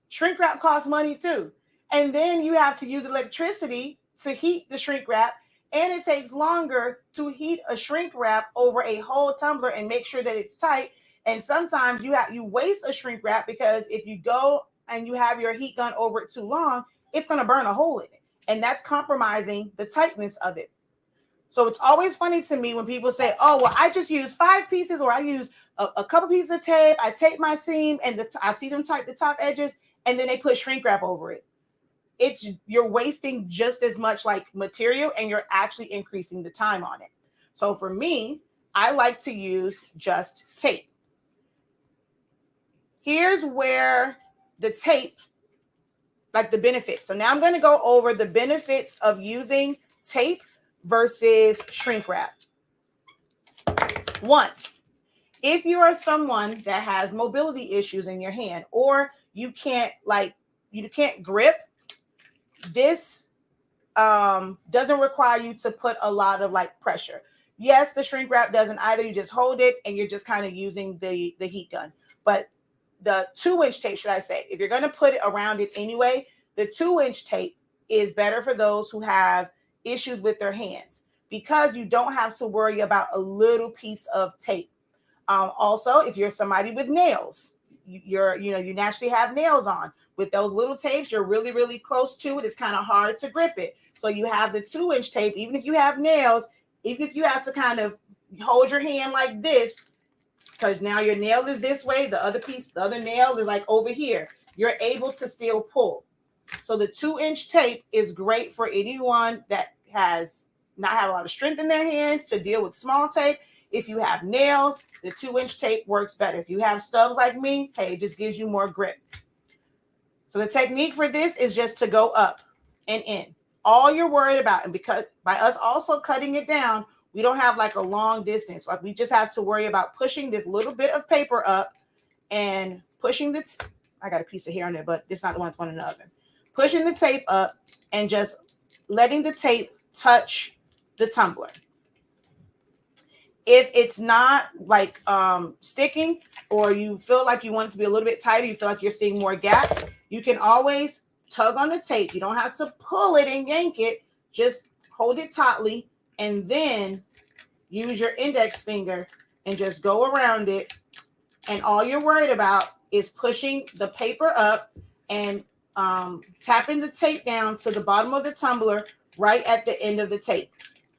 Shrink wrap costs money too. And then you have to use electricity to heat the shrink wrap. And it takes longer to heat a shrink wrap over a whole tumbler and make sure that it's tight. And sometimes you waste a shrink wrap because if you go and you have your heat gun over it too long, it's going to burn a hole in it. And that's compromising the tightness of it. So it's always funny to me when people say, oh, well, I just use 5 pieces or I use a couple pieces of tape. I tape my seam and I see them tight the top edges and then they put shrink wrap over it. You're wasting just as much like material and you're actually increasing the time on it. So for me, I like to use just tape. Here's where the tape, like the benefits. So now I'm going to go over the benefits of using tape versus shrink wrap. 1, if you are someone that has mobility issues in your hand or you can't grip, this doesn't require you to put a lot of pressure. Yes, the shrink wrap doesn't either. You just hold it and you're just kind of using the heat gun. But the 2-inch tape, should I say, if you're going to put it around it anyway, the 2-inch tape is better for those who have issues with their hands because you don't have to worry about a little piece of tape. Also, if you're somebody with nails, you naturally have nails on. With those little tapes, you're really, really close to it. It's kind of hard to grip it. So you have the 2-inch tape, even if you have nails, even if you have to kind of hold your hand like this, because now your nail is this way, the other nail is like over here. You're able to still pull. So the 2-inch tape is great for anyone that has not had a lot of strength in their hands to deal with small tape. If you have nails, the 2-inch tape works better. If you have stubs like me, hey, it just gives you more grip. So the technique for this is just to go up and in. All you're worried about, and because by us also cutting it down, we don't have like a long distance. Like we just have to worry about pushing this little bit of paper up and pushing I got a piece of hair on there, but it's not the one that's going in the oven. Pushing the tape up and just letting the tape touch the tumbler. If it's not like sticking, or you feel like you want it to be a little bit tighter, you feel like you're seeing more gaps, you can always tug on the tape. You don't have to pull it and yank it. Just hold it tightly and then use your index finger and just go around it. And all you're worried about is pushing the paper up and tapping the tape down to the bottom of the tumbler right at the end of the tape,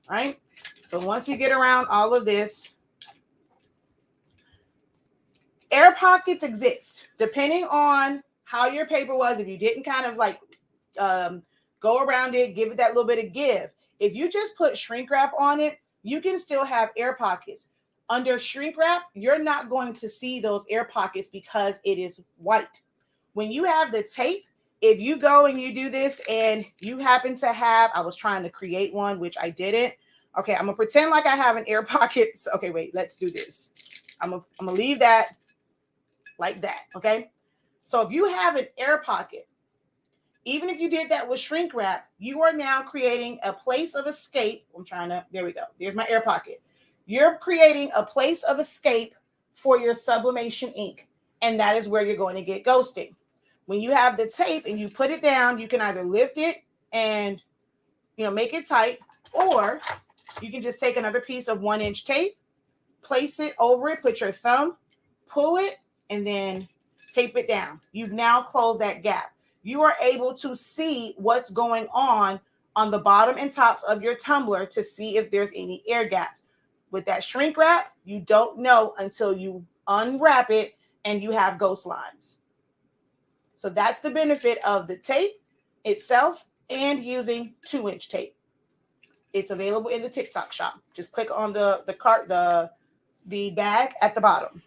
right? So once we get around all of this, air pockets exist depending on how your paper was. If you didn't kind of like go around it, give it that little bit of give. If you just put shrink wrap on it, you can still have air pockets. Under shrink wrap, you're not going to see those air pockets because it is white. When you have the tape, if you go and you do this and you happen to have, I was trying to create one, which I didn't. Okay, I'm gonna pretend like I have an air pocket. Okay, wait, let's do this. I'm gonna leave that like that, okay? So if you have an air pocket, even if you did that with shrink wrap, you are now creating a place of escape. There we go. There's my air pocket. You're creating a place of escape for your sublimation ink. And that is where you're going to get ghosting. When you have the tape and you put it down, you can either lift it and, make it tight, or you can just take another piece of 1-inch tape, place it over it, put your thumb, pull it, and then tape it down. You've now closed that gap. You are able to see what's going on the bottom and tops of your tumbler to see if there's any air gaps. With that shrink wrap, you don't know until you unwrap it and you have ghost lines. So that's the benefit of the tape itself and using 2-inch tape. It's available in the TikTok shop. Just click on the bag at the bottom.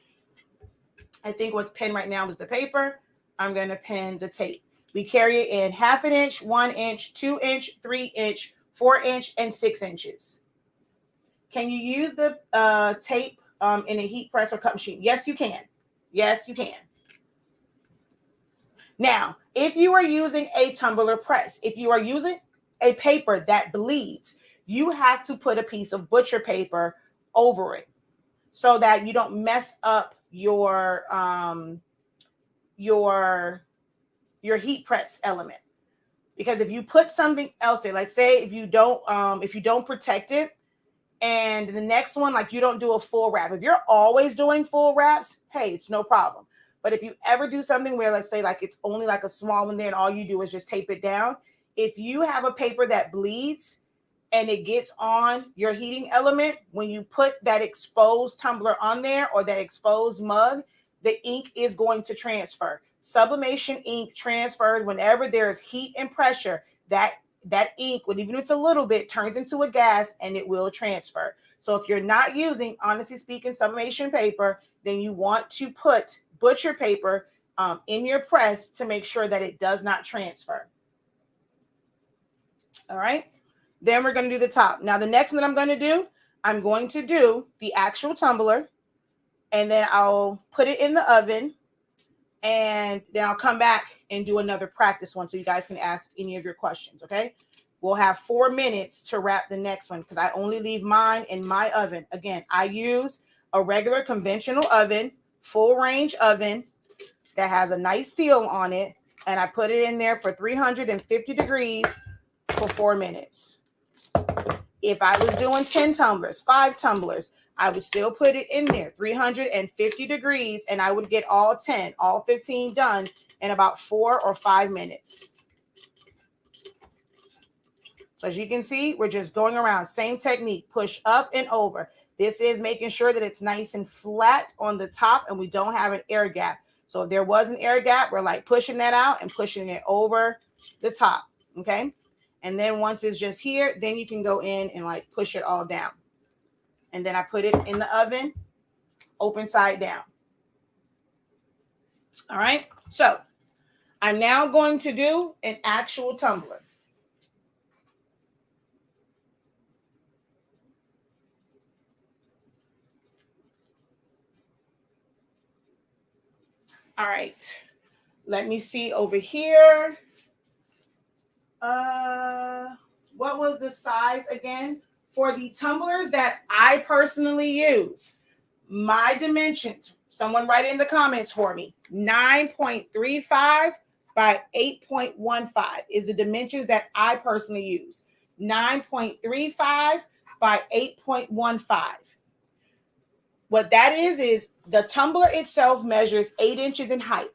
I think what's pinned right now is the paper. I'm going to pin the tape. We carry it in 1/2 inch, 1 inch, 2 inch, 3 inch, 4 inch, and 6 inches. Can you use the tape in a heat press or cut machine? Yes, you can. Yes, you can. Now, if you are using a tumbler press, if you are using a paper that bleeds, you have to put a piece of butcher paper over it so that you don't mess up your heat press element. Because if you put something else there, like say if you don't protect it, and the next one, like you don't do a full wrap. If you're always doing full wraps, hey, it's no problem. But if you ever do something where, let's say, like it's only like a small one there and all you do is just tape it down, if you have a paper that bleeds and it gets on your heating element, when you put that exposed tumbler on there or that exposed mug, the ink is going to transfer. Sublimation ink transfers whenever there is heat and pressure. That ink, even if it's a little bit, turns into a gas and it will transfer. So if you're not using, honestly speaking, sublimation paper, then you want to put butcher paper in your press to make sure that it does not transfer. All right. Then we're going to do the top. Now, the next one I'm going to do the actual tumbler, and then I'll put it in the oven, and then I'll come back and do another practice one so you guys can ask any of your questions, okay? We'll have 4 minutes to wrap the next one because I only leave mine in my oven. Again, I use a regular conventional oven, full range oven that has a nice seal on it, and I put it in there for 350 degrees for 4 minutes. If I was doing 10 tumblers, 5 tumblers, I would still put it in there, 350 degrees, and I would get all 10, all 15 done in about 4 or 5 minutes. So as you can see, we're just going around, same technique, push up and over. This is making sure that it's nice and flat on the top and we don't have an air gap. So if there was an air gap, we're like pushing that out and pushing it over the top, okay? And then once it's just here, then you can go in and like push it all down. And then I put it in the oven, open side down. All right. So I'm now going to do an actual tumbler. All right. Let me see over here. What was the size again for the tumblers that I personally use, my dimensions, someone write in the comments for me, 9.35 by 8.15 is the dimensions that I personally use. 9.35 by 8.15. What that is the tumbler itself measures 8 inches in height.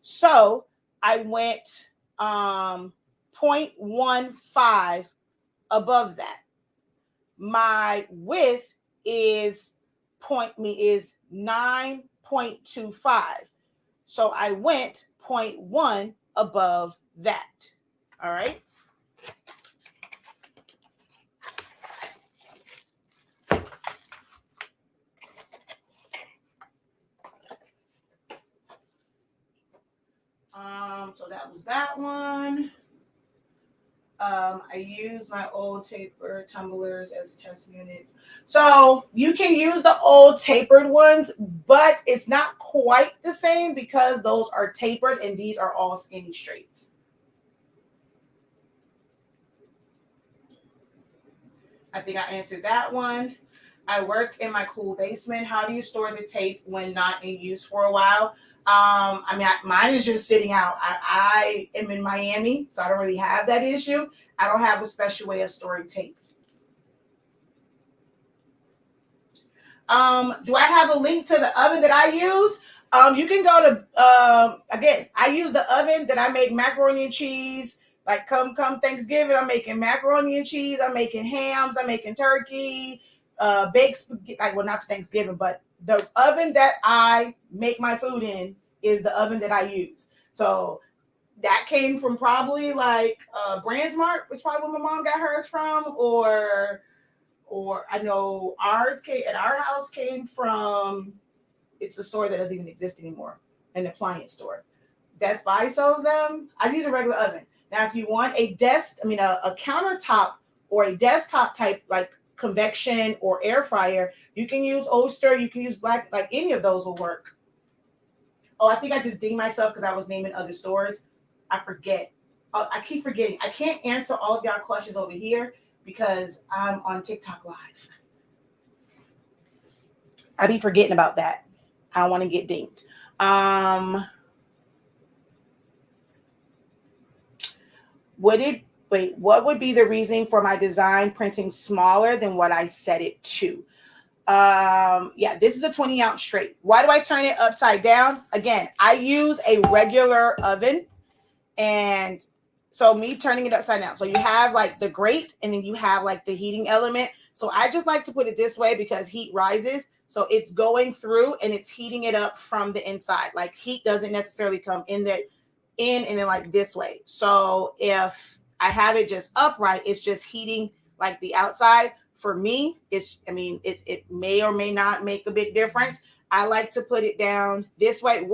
So I went 0.15 above that. My width is 9.25. So I went 0.1 above that. All right. So that was that one. I use my old taper tumblers as test units. So you can use the old tapered ones, but it's not quite the same because those are tapered and these are all skinny straights. I think I answered that one. I work in my cool basement. How do you store the tape when not in use for a while? Mine is just sitting out. I am in Miami, so I don't really have that issue. I don't have a special way of storing tape. Do I have a link to the oven that I use? You can go to, again, I use the oven that I make macaroni and cheese. Like come Thanksgiving, I'm making macaroni and cheese. I'm making hams. I'm making turkey, baked spaghetti. Like, well, not for Thanksgiving, but the oven that I make my food in is the oven that I use. So that came from probably like Brandsmart, which probably where my mom got hers from, or I know ours came at our house came from. It's a store that doesn't even exist anymore, an appliance store. Best Buy sells them. I use a regular oven. Now, if you want a countertop or a desktop type like convection or air fryer, you can use Oyster, you can use Black, like any of those will work. Oh, I think I just dinged myself because I was naming other stores. I forget. I keep forgetting. I can't answer all of y'all questions over here because I'm on TikTok Live. I be forgetting about that. I don't want to get dinged. What would be the reason for my design printing smaller than what I set it to? Yeah, this is a 20-ounce straight. Why do I turn it upside down? Again, I use a regular oven, and so me turning it upside down. So you have like the grate, and then you have like the heating element. So I just like to put it this way because heat rises. So it's going through and it's heating it up from the inside. Like heat doesn't necessarily come in and then like this way. So if I have it just upright, it's just heating like the outside. For me, it may or may not make a big difference. I like to put it down this way.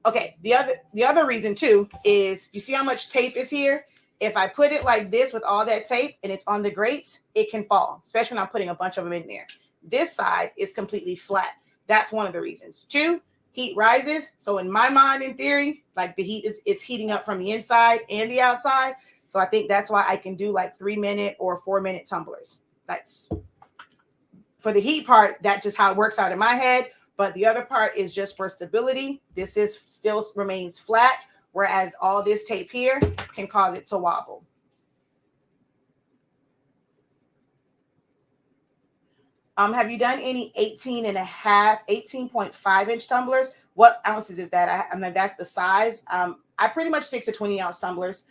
Okay, the other reason too is you see how much tape is here? If I put it like this with all that tape and it's on the grates, it can fall, especially when I'm putting a bunch of them in there. This side is completely flat. That's one of the reasons. 2, heat rises. So in my mind, in theory, like it's heating up from the inside and the outside. So I think that's why I can do like 3-minute or 4-minute tumblers. That's for the heat part. That's just how it works out in my head. But the other part is just for stability. This is still remains flat, whereas all this tape here can cause it to wobble. Have you done any 18.5 inch tumblers? What ounces is that? That's the size. I pretty much stick to 20-ounce tumblers.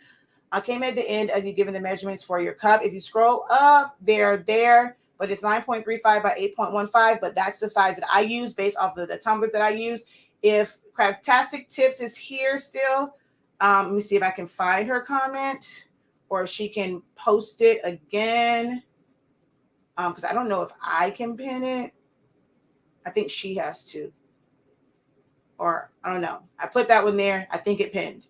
I came at the end of you giving the measurements for your cup. If you scroll up, they're there, but it's 9.35 by 8.15. But that's the size that I use based off of the tumblers that I use. If Craftastic Tips is here still, let me see if I can find her comment or if she can post it again. Because I don't know if I can pin it. I think she has to. Or I don't know. I put that one there. I think it pinned.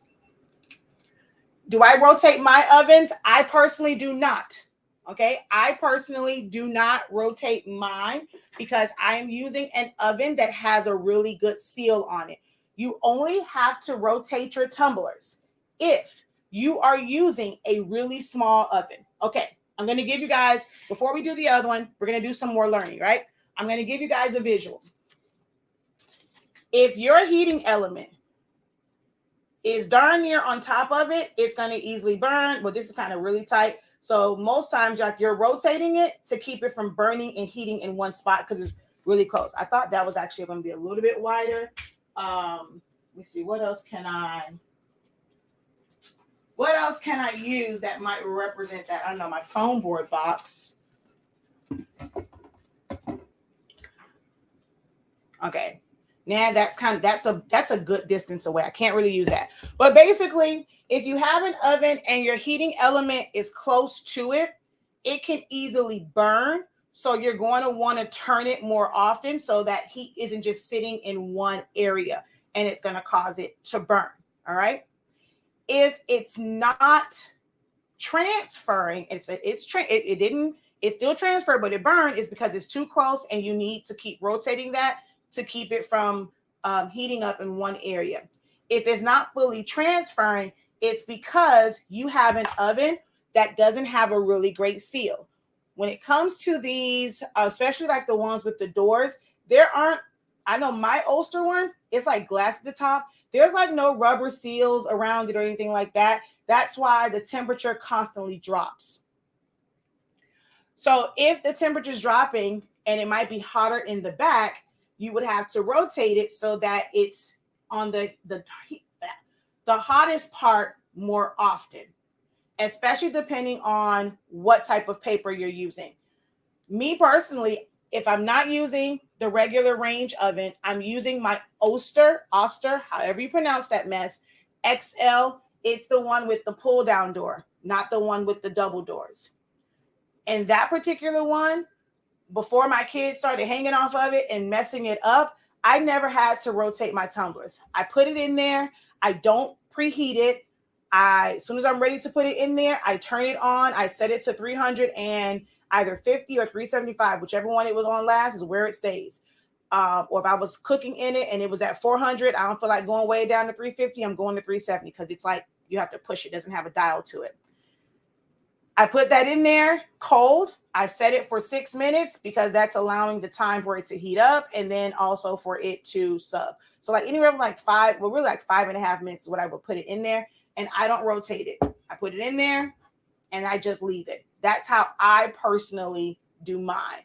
Do I rotate my ovens? I personally do not. Okay. I personally do not rotate mine because I am using an oven that has a really good seal on it. You only have to rotate your tumblers if you are using a really small oven. Okay. I'm going to give you guys, before we do the other one, we're going to do some more learning, right? I'm going to give you guys a visual. If your heating element is darn near on top of it, it's going to easily burn. But this is kind of really tight. So most times you're rotating it to keep it from burning and heating in one spot because it's really close. I thought that was actually going to be a little bit wider. Let me see. What else can I use that might represent that? I don't know, my foam board box. Okay. Now that's a good distance away. I can't really use that. But basically, if you have an oven and your heating element is close to it, it can easily burn. So you're going to want to turn it more often so that heat isn't just sitting in one area and it's going to cause it to burn. All right. If it's not transferring, it's still transferred, but it burned, is because it's too close and you need to keep rotating that to keep it from heating up in one area. If it's not fully transferring, it's because you have an oven that doesn't have a really great seal. When it comes to these, especially like the ones with the doors, I know my Ulster one, it's like glass at the top. There's like no rubber seals around it or anything like that. That's why the temperature constantly drops. So if the temperature is dropping and it might be hotter in the back, you would have to rotate it so that it's on the hottest part more often, especially depending on what type of paper you're using. Me personally, if I'm not using the regular range oven, I'm using my Oster, however you pronounce that mess, XL. It's the one with the pull down door, not the one with the double doors. And that particular one, before my kids started hanging off of it and messing it up, I never had to rotate my tumblers. I put it in there. I don't preheat it. As soon as I'm ready to put it in there, I turn it on. I set it to 300 and either 50 or 375, whichever one it was on last is where it stays. Or if I was cooking in it and it was at 400, I don't feel like going way down to 350. I'm going to 370 because it's like you have to push it. It doesn't have a dial to it. I put that in there cold. I set it for 6 minutes because that's allowing the time for it to heat up and then also for it to sub. So like anywhere from like 5.5 minutes is what I would put it in there. And I don't rotate it. I put it in there and I just leave it. That's how I personally do mine.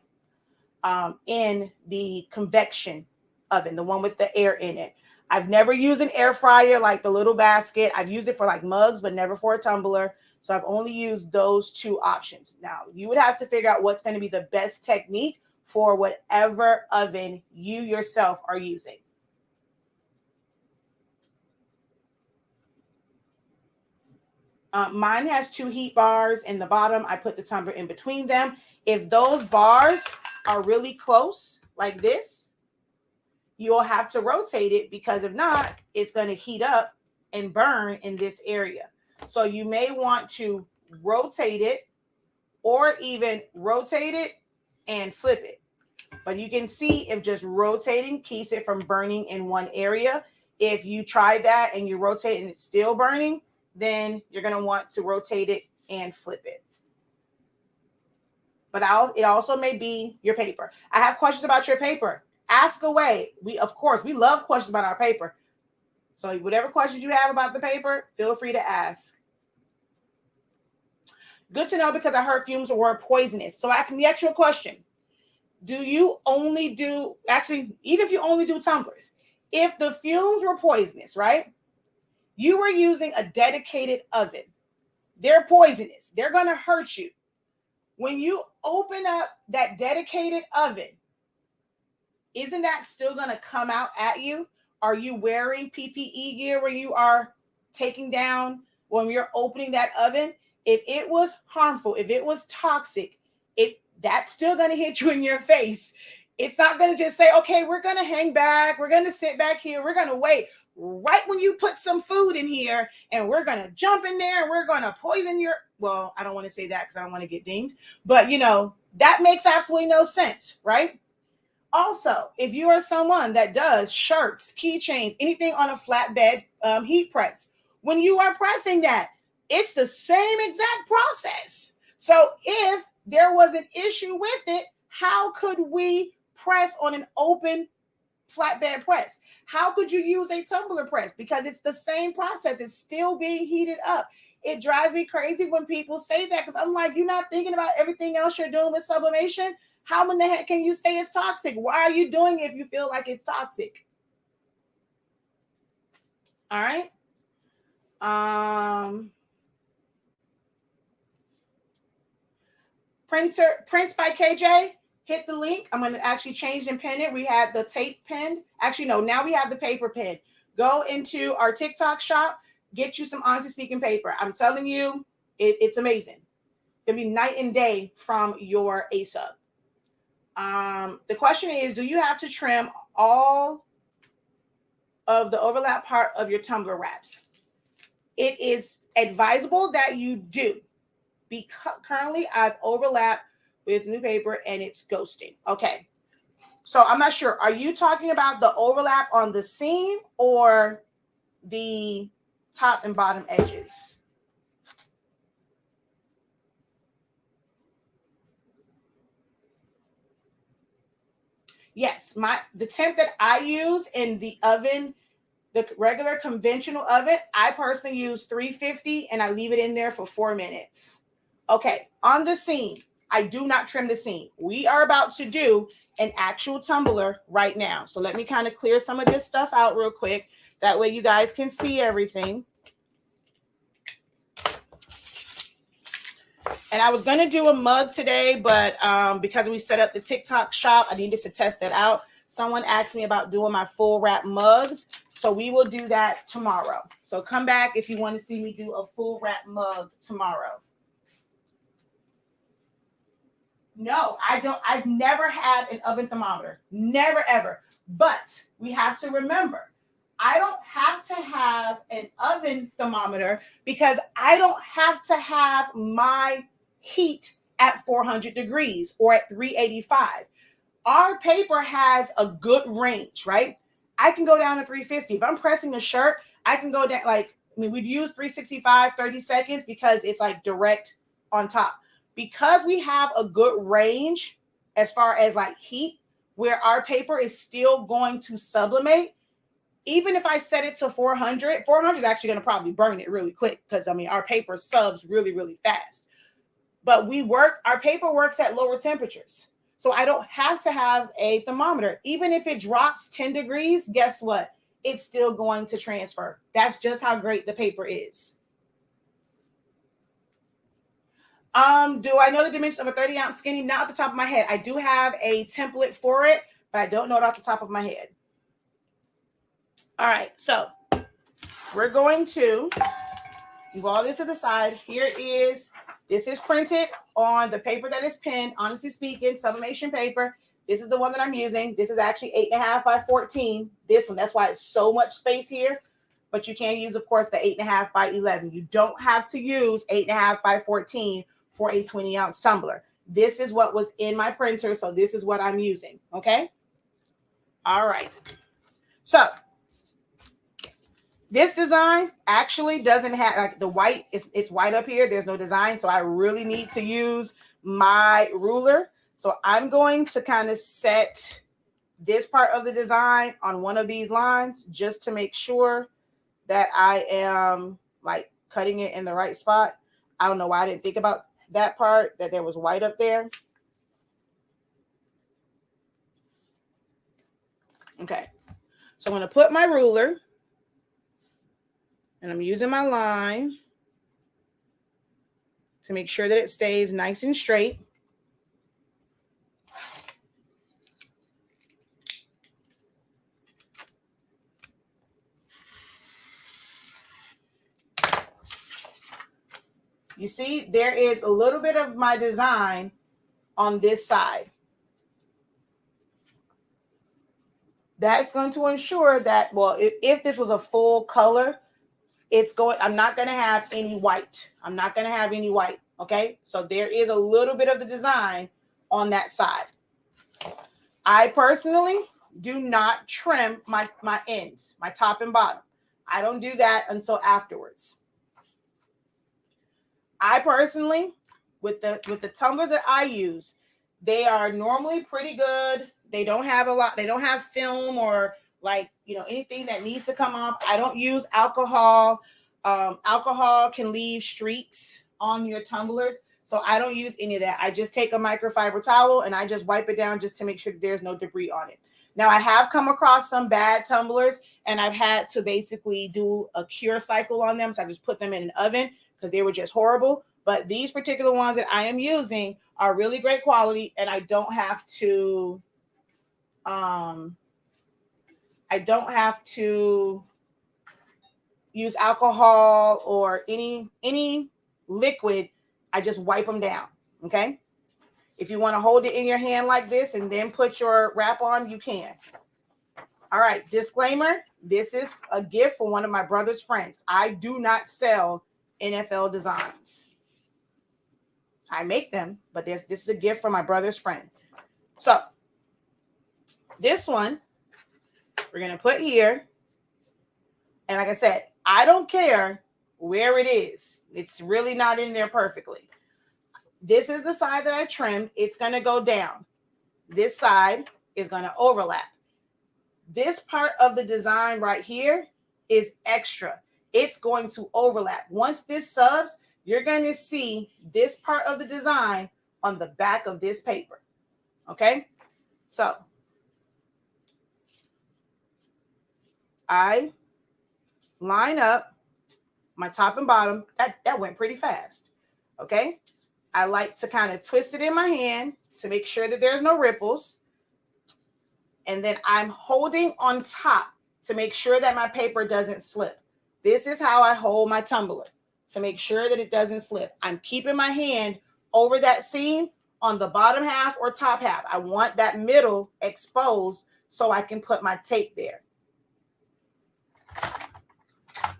In the convection oven, the one with the air in it. I've never used an air fryer like the little basket. I've used it for like mugs, but never for a tumbler. So I've only used those two options. Now, you would have to figure out what's going to be the best technique for whatever oven you yourself are using. Mine has 2 heat bars in the bottom. I put the tumbler in between them. If those bars are really close like this, you'll have to rotate it because if not, it's going to heat up and burn in this area. So you may want to rotate it or even rotate it and flip it. But you can see if just rotating keeps it from burning in one area. If you try that and you rotate and it's still burning, then you're going to want to rotate it and flip it. But it also may be your paper. I have questions about your paper. Ask away. We love questions about our paper. So whatever questions you have about the paper, feel free to ask. Good to know because I heard fumes were poisonous. So I can ask you a question. Even if you only do tumblers, if the fumes were poisonous, right? You were using a dedicated oven. They're poisonous. They're going to hurt you. When you open up that dedicated oven, isn't that still going to come out at you? Are you wearing PPE gear when you are when you're opening that oven? If it was harmful, if it was toxic, that's still going to hit you in your face. It's not going to just say, okay, we're going to hang back. We're going to sit back here. We're going to wait right when you put some food in here and we're going to jump in there and we're going to poison well, I don't want to say that because I don't want to get dinged, but that makes absolutely no sense, right? Also, if you are someone that does shirts, keychains, anything on a flatbed heat press, when you are pressing that, it's the same exact process. So if there was an issue with it, how could we press on an open flatbed press? How could you use a tumbler press? Because it's the same process. It's still being heated up. It drives me crazy when people say that, because I'm like, you're not thinking about everything else you're doing with sublimation. How in the heck can you say it's toxic? Why are you doing it if you feel like it's toxic? All right. Prints by KJ. Hit the link. I'm going to actually change and pin it. We had the tape pinned. Actually, no, now we have the paper pin. Go into our TikTok shop. Get you some Honestly Speaking paper. I'm telling you, it's amazing. It'll be night and day from your A-sub. The question is, do you have to trim all of the overlap part of your tumbler wraps? It is advisable that you do, because currently I've overlapped with new paper and it's ghosting. Okay. So I'm not sure. Are you talking about the overlap on the seam or the top and bottom edges? Yes, the temp that I use in the oven, the regular conventional oven, I personally use 350 and I leave it in there for 4 minutes. Okay, on the seam, I do not trim the seam. We are about to do an actual tumbler right now. So let me kind of clear some of this stuff out real quick. That way you guys can see everything. And I was going to do a mug today, but because we set up the TikTok shop, I needed to test that out. Someone asked me about doing my full wrap mugs. So we will do that tomorrow. So come back if you want to see me do a full wrap mug tomorrow. No, I don't. I've never had an oven thermometer. Never, ever. But we have to remember, I don't have to have an oven thermometer because I don't have to have my heat at 400 degrees or at 385. Our paper has a good range, right? I can go down to 350. If I'm pressing a shirt, I can go down, we'd use 365, 30 seconds because it's like direct on top. Because we have a good range as far as like heat, where our paper is still going to sublimate, even if I set it to 400, 400 is actually going to probably burn it really quick because, our paper subs really, really fast. But our paper works at lower temperatures. So I don't have to have a thermometer. Even if it drops 10 degrees, guess what? It's still going to transfer. That's just how great the paper is. Do I know the dimensions of a 30-ounce skinny? Not off the top of my head. I do have a template for it, but I don't know it off the top of my head. All right, so we're going to move all this to the side. This is printed on the paper that is pinned, Honestly Speaking, Sublimation paper. This is the one that I'm using. This is actually 8.5 by 14. This one, that's why it's so much space here. But you can use, of course, the 8.5 by 11. You don't have to use 8.5 by 14 for a 20-ounce tumbler. This is what was in my printer, so this is what I'm using, okay? All right. So this design actually doesn't have, like, the white, it's white up here. There's no design, so I really need to use my ruler. So I'm going to kind of set this part of the design on one of these lines just to make sure that I am like cutting it in the right spot. I don't know why I didn't think about that part, that there was white up there. Okay, so I'm going to put my ruler and I'm using my line to make sure that it stays nice and straight. You see, there is a little bit of my design on this side. That's going to ensure that, well, if this was a full color, I'm not going to have any white. I'm not going to have any white. Okay. So there is a little bit of the design on that side. I personally do not trim my ends, my top and bottom. I don't do that until afterwards. I personally with the tumblers that I use, they are normally pretty good. They don't have a lot. They don't have film or like, anything that needs to come off. I don't use alcohol. Alcohol can leave streaks on your tumblers. So I don't use any of that. I just take a microfiber towel and I just wipe it down just to make sure there's no debris on it. Now, I have come across some bad tumblers and I've had to basically do a cure cycle on them. So I just put them in an oven because they were just horrible. But these particular ones that I am using are really great quality, and I don't have to use alcohol or any liquid. I just wipe them down. Okay. If you want to hold it in your hand like this and then put your wrap on, you can. All right. Disclaimer. This is a gift for one of my brother's friends. I do not sell NFL designs. I make them, but this is a gift from my brother's friend. So this one we're going to put here. And like I said, I don't care where it is. It's really not in there perfectly. This is the side that I trimmed. It's going to go down. This side is going to overlap. This part of the design right here is extra. It's going to overlap. Once this subs, you're going to see this part of the design on the back of this paper. Okay? So I line up my top and bottom. That went pretty fast. Okay? I like to kind of twist it in my hand to make sure that there's no ripples. And then I'm holding on top to make sure that my paper doesn't slip. This is how I hold my tumbler, to make sure that it doesn't slip. I'm keeping my hand over that seam on the bottom half or top half. I want that middle exposed so I can put my tape there.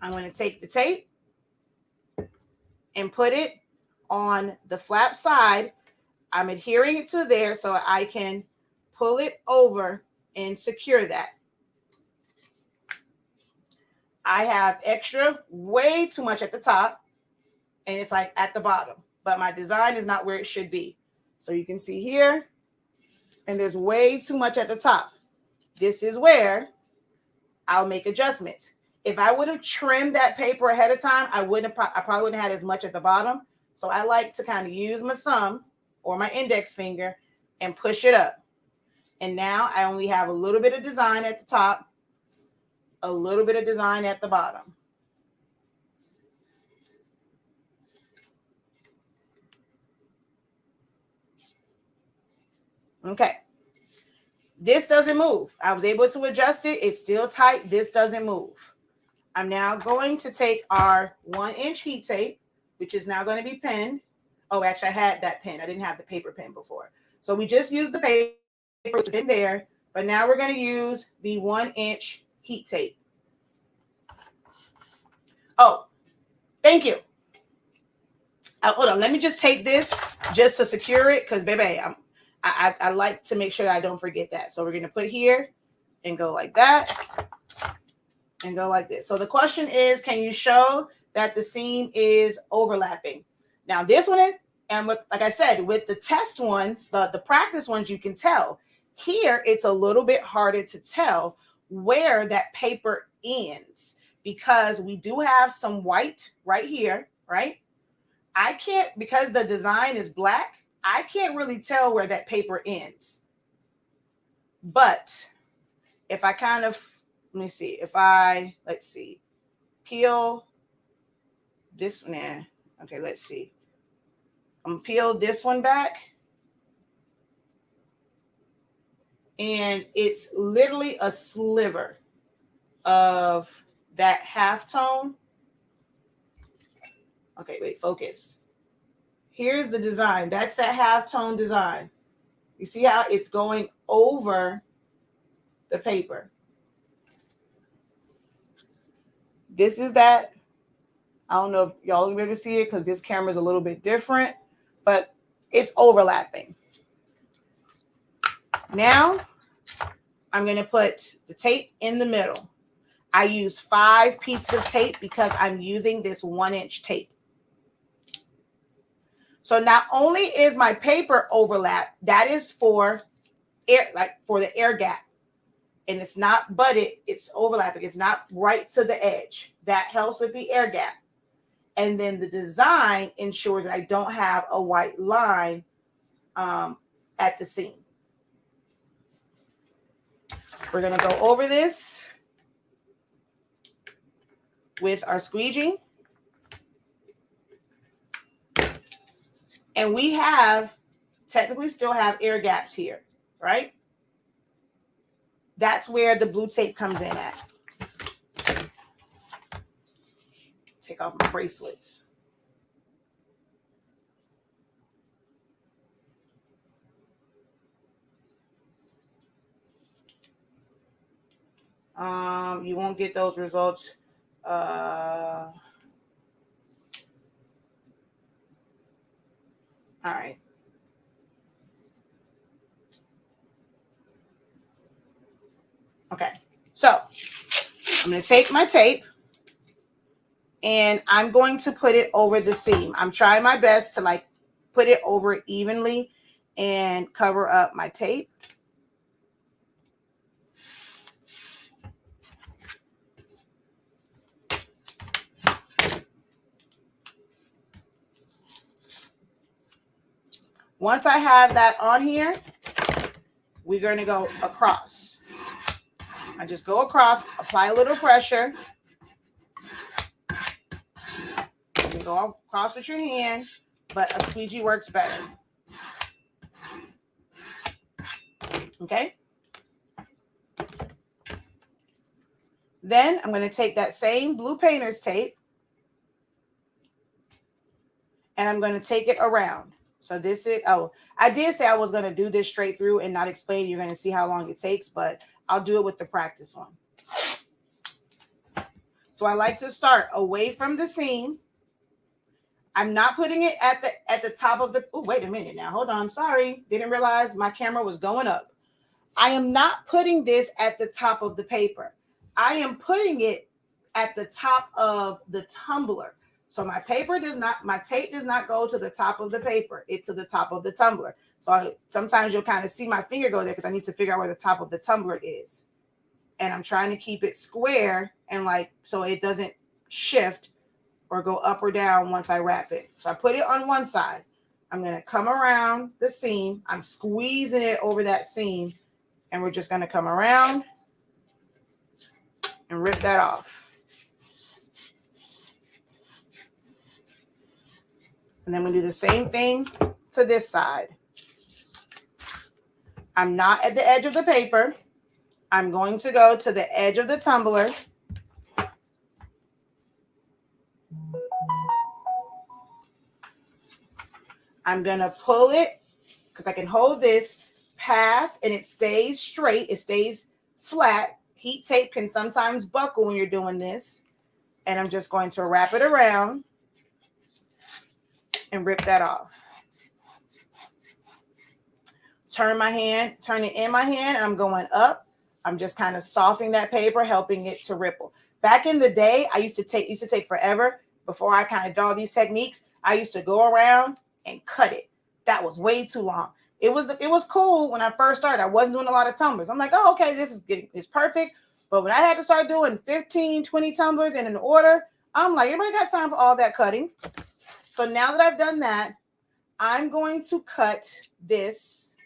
I'm going to take the tape and put it on the flap side. I'm adhering it to there so I can pull it over and secure that. I have extra, way too much at the top, and it's like at the bottom, but my design is not where it should be. So you can see here, and there's way too much at the top. This is where I'll make adjustments. If I would have trimmed that paper ahead of time, I probably wouldn't have had as much at the bottom. So I like to kind of use my thumb or my index finger and push it up. And now I only have a little bit of design at the top, a little bit of design at the bottom. Okay. This doesn't move. I was able to adjust it. It's still tight. This doesn't move. I'm now going to take our 1-inch heat tape, which is now going to be pinned. Oh, actually, I had that pin. I didn't have the paper pin before. So we just used the paper, which is in there. But now we're going to use the 1-inch heat tape. Oh, thank you. Hold on. Let me just take this just to secure it because, baby, I like to make sure that I don't forget that. So we're going to put here and go like that and go like this. So the question is, can you show that the seam is overlapping? Now, this one, and like I said, with the test ones, the practice ones, you can tell. Here, it's a little bit harder to tell where that paper ends because we do have some white right here, right? I can't, because the design is black, I can't really tell where that paper ends. But if I kind of, let me see, let's see, peel this, okay, let's see. I'm gonna peel this one back. And it's literally a sliver of that halftone. Okay, wait, focus. Here's the design. That's that halftone design. You see how it's going over the paper. This is that. I don't know if y'all will be able to see it because this camera is a little bit different, but it's overlapping. Now, I'm going to put the tape in the middle. I use 5 pieces of tape because I'm using this 1-inch tape. So not only is my paper overlap, that is for air, like for the air gap. And it's not butted, it's overlapping. It's not right to the edge. That helps with the air gap. And then the design ensures that I don't have a white line at the seam. We're going to go over this with our squeegee. And we technically still have air gaps here, right? That's where the blue tape comes in at. Take off my bracelets. You won't get those results. All right. Okay. So I'm going to take my tape and I'm going to put it over the seam. I'm trying my best to like put it over evenly and cover up my tape. Once I have that on here, we're going to go across. I just go across, apply a little pressure. You can go across with your hand, but a squeegee works better. Okay? Then I'm going to take that same blue painter's tape and I'm going to take it around. So this is, I did say I was going to do this straight through and not explain. You're going to see how long it takes, but I'll do it with the practice one. So I like to start away from the seam. I'm not putting it at the top of the, oh, wait a minute now. Hold on. Sorry. Didn't realize my camera was going up. I am not putting this at the top of the paper. I am putting it at the top of the tumbler. So my tape does not go to the top of the paper. It's to the top of the tumbler. So sometimes you'll kind of see my finger go there because I need to figure out where the top of the tumbler is. And I'm trying to keep it square and like, so it doesn't shift or go up or down once I wrap it. So I put it on one side. I'm going to come around the seam. I'm squeezing it over that seam. And we're just going to come around and rip that off. And then we do the same thing to this side. I'm not at the edge of the paper. I'm going to go to the edge of the tumbler. I'm going to pull it because I can hold this past and it stays straight. It stays flat. Heat tape can sometimes buckle when you're doing this. And I'm just going to wrap it around and rip that off. Turn it in my hand, and I'm going up. I'm just kind of softening that paper, helping it to ripple. Back in the day, I used to take forever before I kind of did all these techniques. I used to go around and cut it. That was way too long. It was cool when I first started. I wasn't doing a lot of tumblers. I'm like, oh, okay, it's perfect. But when I had to start doing 15, 20 tumblers in an order, I'm like, everybody got time for all that cutting. So now that I've done that, I'm going to cut this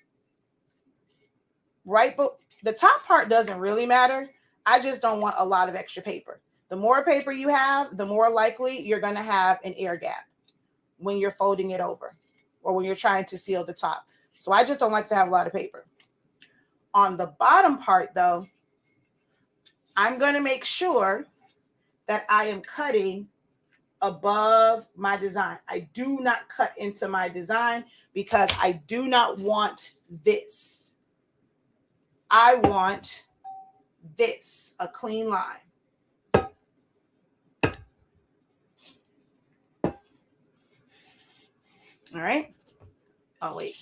right, but the top part doesn't really matter. I just don't want a lot of extra paper. The more paper you have, the more likely you're going to have an air gap when you're folding it over or when you're trying to seal the top. So I just don't like to have a lot of paper. On the bottom part, though, I'm going to make sure that I am cutting above my design. I do not cut into my design because I do not want this. I want this, a clean line. All right. Oh, wait.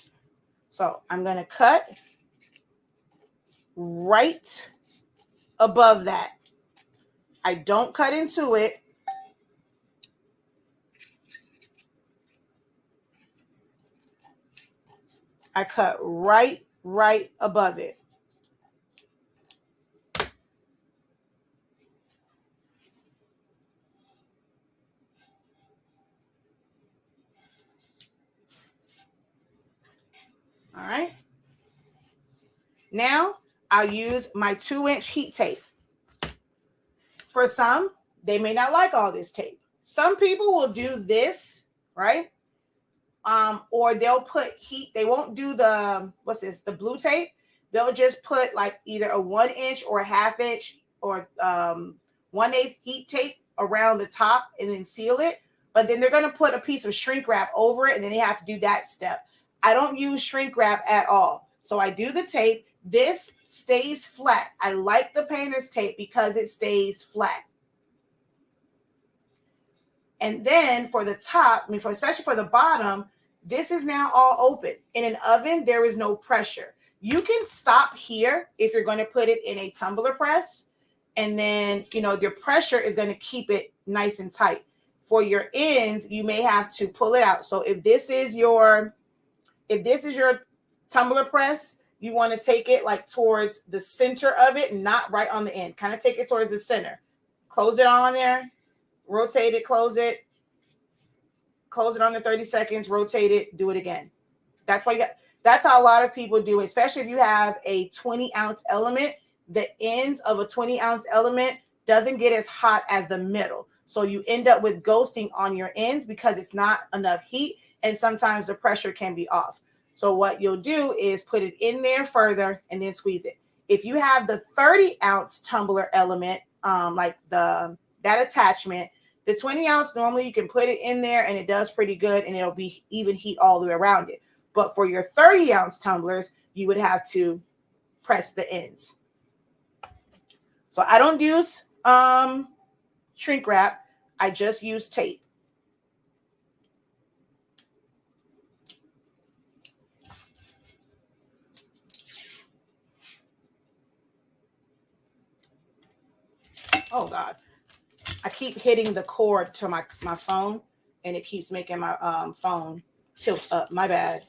So I'm going to cut right above that. I don't cut into it. I cut right above it. All right. Now I'll use my 2-inch heat tape. For some, they may not like all this tape. Some people will do this, right? Or they'll put heat. They won't do the, what's this? The blue tape. They'll just put like either a 1-inch or a 1/2 inch or 1/8 heat tape around the top and then seal it. But then they're going to put a piece of shrink wrap over it, and then they have to do that step. I don't use shrink wrap at all. So I do the tape. This stays flat. I like the painter's tape because it stays flat. And then for the top, especially for the bottom, this is now all open. In an oven, there is no pressure. You can stop here if you're going to put it in a tumbler press. And then, your pressure is going to keep it nice and tight. For your ends, you may have to pull it out. So if this is your tumbler press, you want to take it like towards the center of it, not right on the end. Kind of take it towards the center. Close it on there. Rotate it, close it on the 30 seconds, rotate it, do it again. That's how a lot of people do it, especially if you have a 20-ounce element. The ends of a 20-ounce element doesn't get as hot as the middle. So you end up with ghosting on your ends because it's not enough heat, and sometimes the pressure can be off. So what you'll do is put it in there further and then squeeze it. If you have the 30-ounce tumbler element, that attachment, the 20-ounce, normally you can put it in there and it does pretty good, and it'll be even heat all the way around it. But for your 30-ounce tumblers, you would have to press the ends. So I don't use shrink wrap. I just use tape. Oh God. I keep hitting the cord to my phone, and it keeps making my phone tilt up. My bad.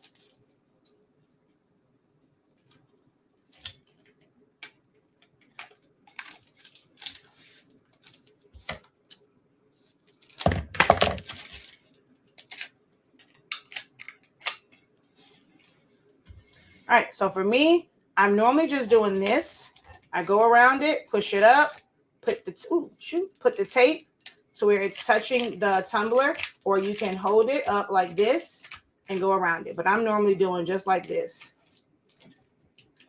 All right, so for me, I'm normally just doing this. I go around it, push it up, put the tape to where it's touching the tumbler, or you can hold it up like this and go around it. But I'm normally doing just like this.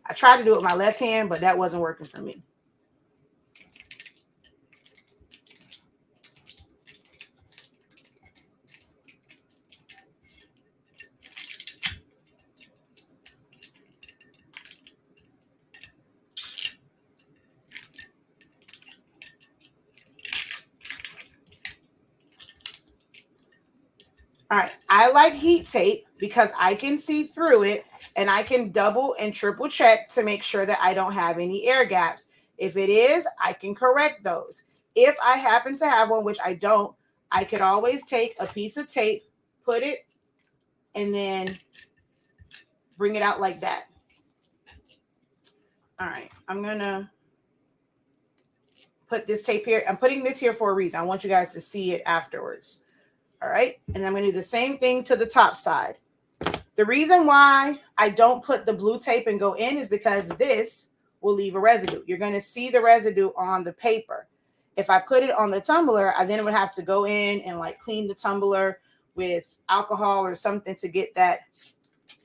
I tried to do it with my left hand, but that wasn't working for me. All right, I like heat tape because I can see through it, and I can double and triple check to make sure that I don't have any air gaps. If it is, I can correct those. If I happen to have one, which I don't, I could always take a piece of tape, put it, and then bring it out like that. All right, I'm going to put this tape here. I'm putting this here for a reason. I want you guys to see it afterwards. All right, and I'm going to do the same thing to the top side. The reason why I don't put the blue tape and go in is because this will leave a residue. You're going to see the residue on the paper. If I put it on the tumbler, I then would have to go in and like clean the tumbler with alcohol or something to get that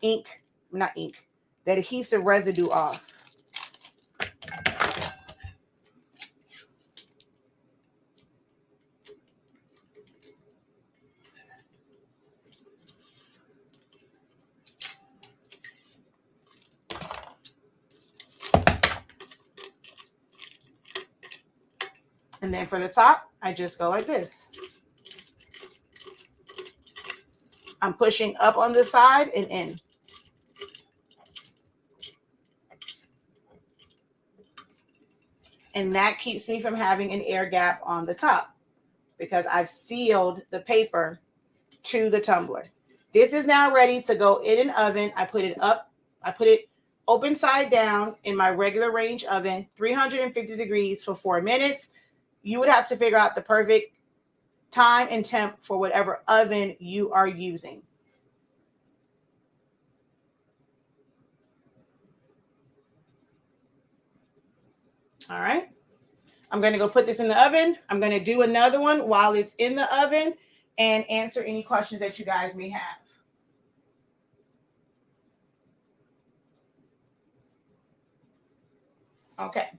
that adhesive residue off. And then for the top, I just go like this. I'm pushing up on the side and in. And that keeps me from having an air gap on the top because I've sealed the paper to the tumbler. This is now ready to go in an oven. I put it open side down in my regular range oven, 350 degrees for 4 minutes. You would have to figure out the perfect time and temp for whatever oven you are using. All right. I'm going to go put this in the oven. I'm going to do another one while it's in the oven and answer any questions that you guys may have. Okay.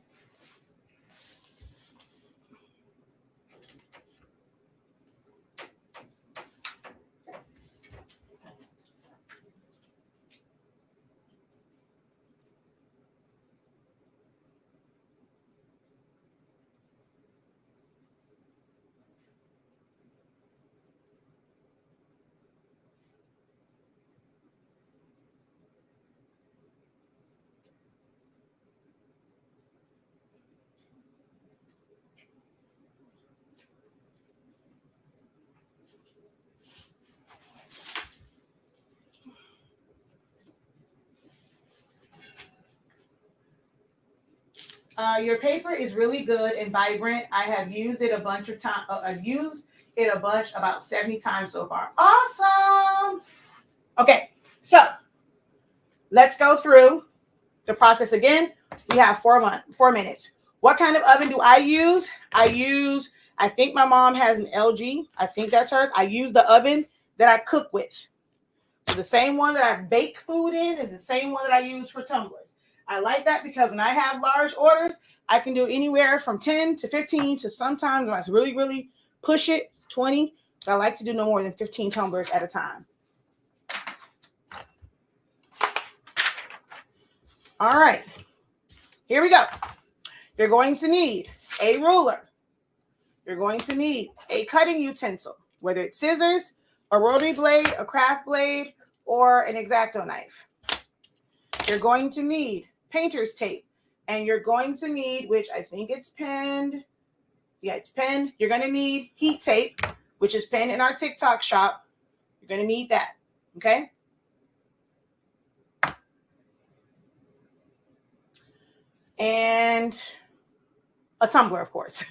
Your paper is really good and vibrant. I have used it a bunch of times. I've used it a bunch, about 70 times so far. Awesome. Okay, so let's go through the process again. We have 4 minutes. What kind of oven do I use? I think my mom has an LG. I think that's hers. I use the oven that I cook with. So the same one that I bake food in is the same one that I use for tumblers. I like that because when I have large orders, I can do anywhere from 10 to 15 to sometimes when I really, really push it, 20. But I like to do no more than 15 tumblers at a time. All right, here we go. You're going to need a ruler. You're going to need a cutting utensil, whether it's scissors, a rotary blade, a craft blade, or an X-Acto knife. You're going to need painter's tape, and you're going to need, which I think it's pinned. Yeah, it's pinned. You're going to need heat tape, which is pinned in our TikTok shop. You're going to need that, okay? And a tumbler, of course,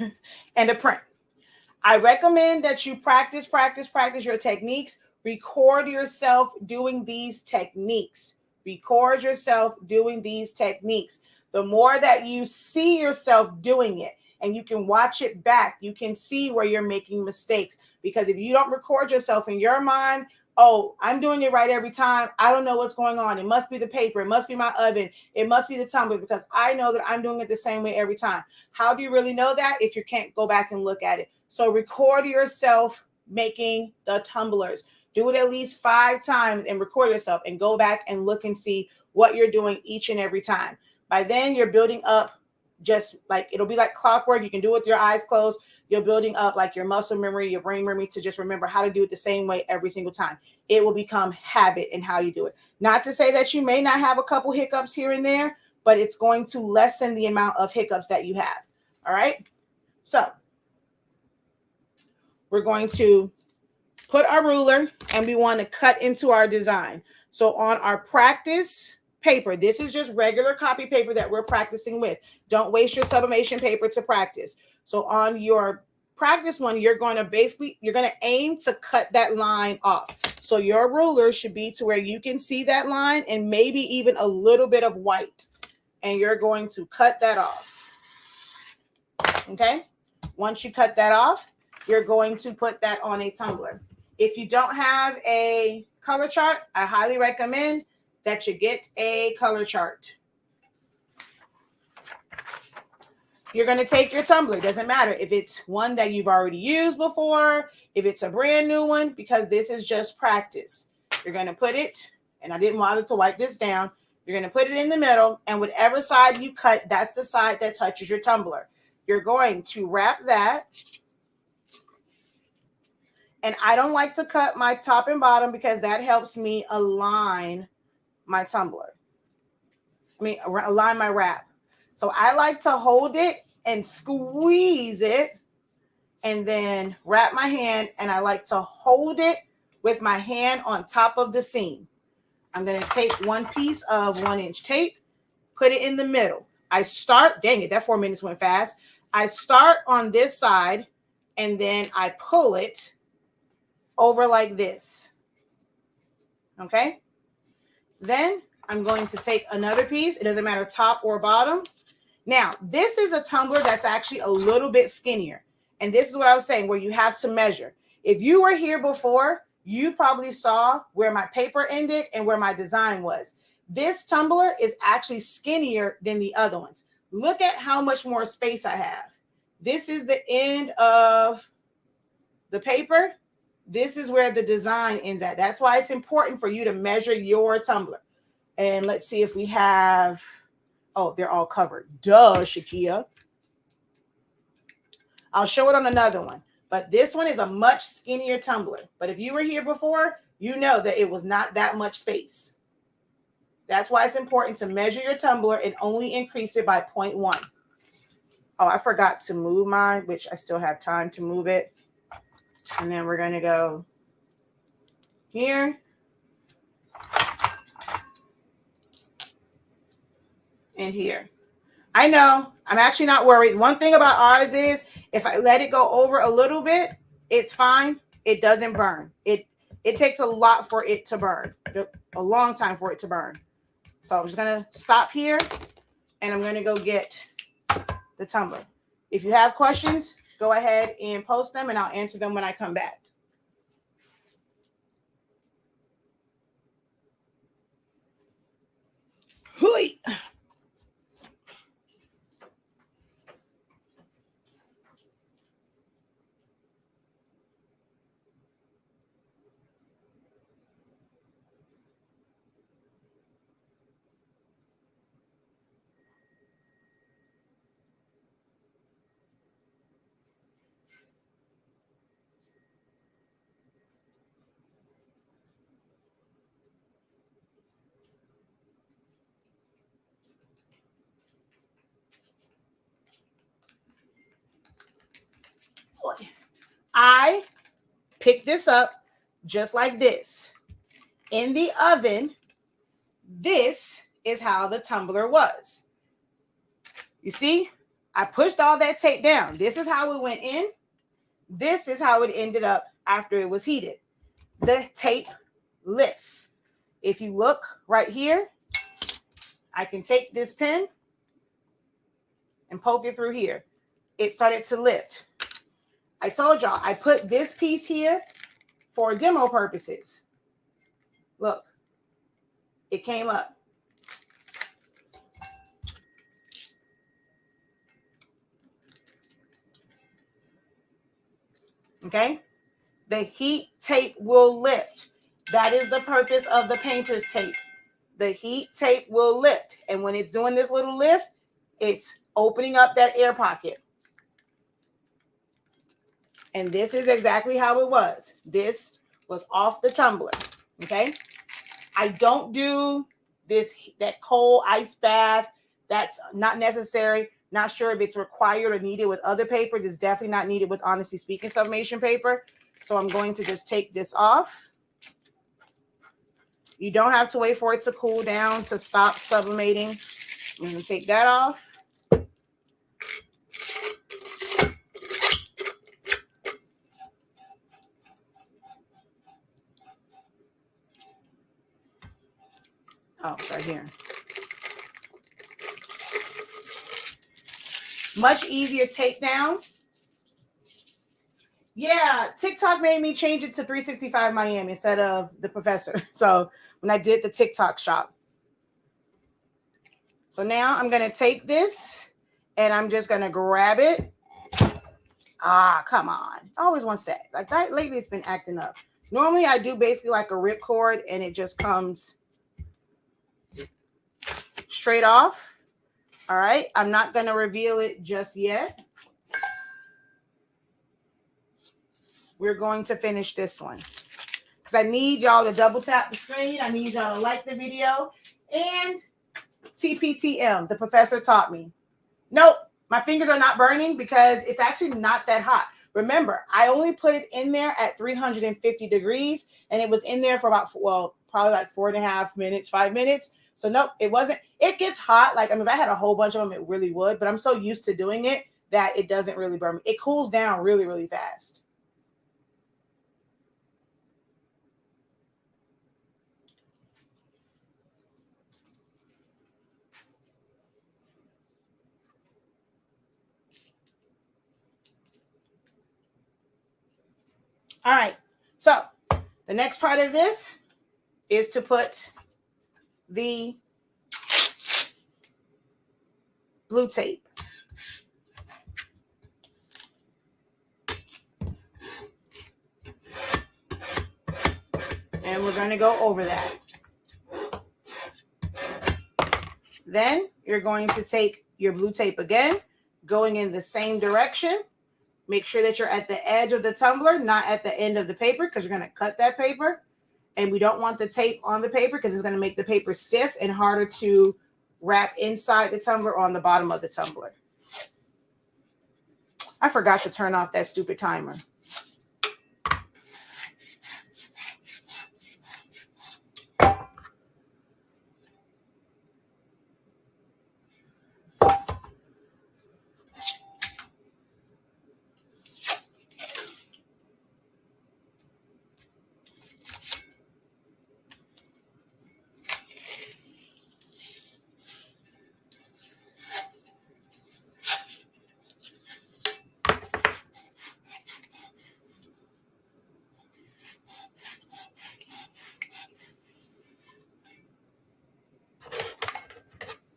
and a print. I recommend that you practice your techniques. Record yourself doing these techniques. Record yourself doing these techniques. The more that you see yourself doing it and you can watch it back, you can see where you're making mistakes. Because if you don't record yourself in your mind, oh, I'm doing it right every time, I don't know what's going on. It must be the paper. It must be my oven. It must be the tumbler, because I know that I'm doing it the same way every time. How do you really know that if you can't go back and look at it? So record yourself making the tumblers. Do it at least 5 times and record yourself and go back and look and see what you're doing each and every time. By then, you're building up, just like, it'll be like clockwork. You can do it with your eyes closed. You're building up like your muscle memory, your brain memory, to just remember how to do it the same way every single time. It will become habit in how you do it. Not to say that you may not have a couple hiccups here and there, but it's going to lessen the amount of hiccups that you have. All right. So we're going to put our ruler and we want to cut into our design. So on our practice paper, this is just regular copy paper that we're practicing with. Don't waste your sublimation paper to practice. So on your practice one, you're going to aim to cut that line off. So your ruler should be to where you can see that line and maybe even a little bit of white. And you're going to cut that off. Okay? Once you cut that off, you're going to put that on a tumbler. If you don't have a color chart, I highly recommend that you get a color chart. You're going to take your tumbler. It doesn't matter if it's one that you've already used before, if it's a brand new one, because this is just practice. You're going to put it, and I didn't bother to wipe this down. You're going to put it in the middle, and whatever side you cut, that's the side that touches your tumbler. You're going to wrap that. And I don't like to cut my top and bottom because that helps me align my tumbler. Align my wrap. So I like to hold it and squeeze it and then wrap my hand, and I like to hold it with my hand on top of the seam. I'm going to take one piece of 1-inch tape, put it in the middle. I start, dang it, that 4 minutes went fast. I start on this side and then I pull it over like this. Okay? Then I'm going to take another piece. It doesn't matter top or bottom. Now, this is a tumbler that's actually a little bit skinnier. And this is what I was saying, where you have to measure. If you were here before, you probably saw where my paper ended and where my design was. This tumbler is actually skinnier than the other ones. Look at how much more space I have. This is the end of the paper. This is where the design ends at. That's why it's important for you to measure your tumbler. And let's see if we have, oh, they're all covered. Duh, Shakia. I'll show it on another one. But this one is a much skinnier tumbler. But if you were here before, you know that it was not that much space. That's why it's important to measure your tumbler and only increase it by 0.1. Oh, I forgot to move mine, which I still have time to move it. And then we're going to go here. And here. I know. I'm actually not worried. One thing about ours is if I let it go over a little bit, it's fine. It doesn't burn. It takes a lot for it to burn. A long time for it to burn. So I'm just going to stop here and I'm going to go get the tumbler. If you have questions, go ahead and post them and I'll answer them when I come back. Hui. I picked this up just like this. In the oven, this is how the tumbler was. You see, I pushed all that tape down. This is how it went in. This is how it ended up after it was heated. The tape lifts. If you look right here, I can take this pin and poke it through here. It started to lift. I told y'all, I put this piece here for demo purposes. Look, it came up. Okay? The heat tape will lift. That is the purpose of the painter's tape. The heat tape will lift. And when it's doing this little lift, it's opening up that air pocket. And this is exactly how it was. This was off the tumbler. Okay? I don't do that cold ice bath. That's not necessary. Not sure if it's required or needed with other papers. It's definitely not needed with Honestly Speaking sublimation paper. So I'm going to just take this off. You don't have to wait for it to cool down to stop sublimating. I'm going to take that off. Oh, right here. Much easier takedown. Yeah, TikTok made me change it to 365 Miami instead of the Professor. So when I did the TikTok shop. So now I'm going to take this and I'm just going to grab it. Ah, come on. I always want that. Like that lately it's been acting up. Normally I do basically like a ripcord and it just comes straight off. All right. I'm not going to reveal it just yet. We're going to finish this one because I need y'all to double tap the screen. I need y'all to like the video and TPTM, the professor taught me. Nope, my fingers are not burning because it's actually not that hot. Remember, I only put it in there at 350 degrees, and it was in there for about, well, probably like 4.5 minutes, 5 minutes. So nope, it wasn't. It gets hot. Like, I mean, if I had a whole bunch of them, it really would. But I'm so used to doing it that it doesn't really burn me. It cools down really, really fast. All right. So the next part of this is to put the blue tape. And we're going to go over that. Then you're going to take your blue tape again, going in the same direction. Make sure that you're at the edge of the tumbler, not at the end of the paper, because you're going to cut that paper. And we don't want the tape on the paper because it's going to make the paper stiff and harder to wrap inside the tumbler or on the bottom of the tumbler. I forgot to turn off that stupid timer.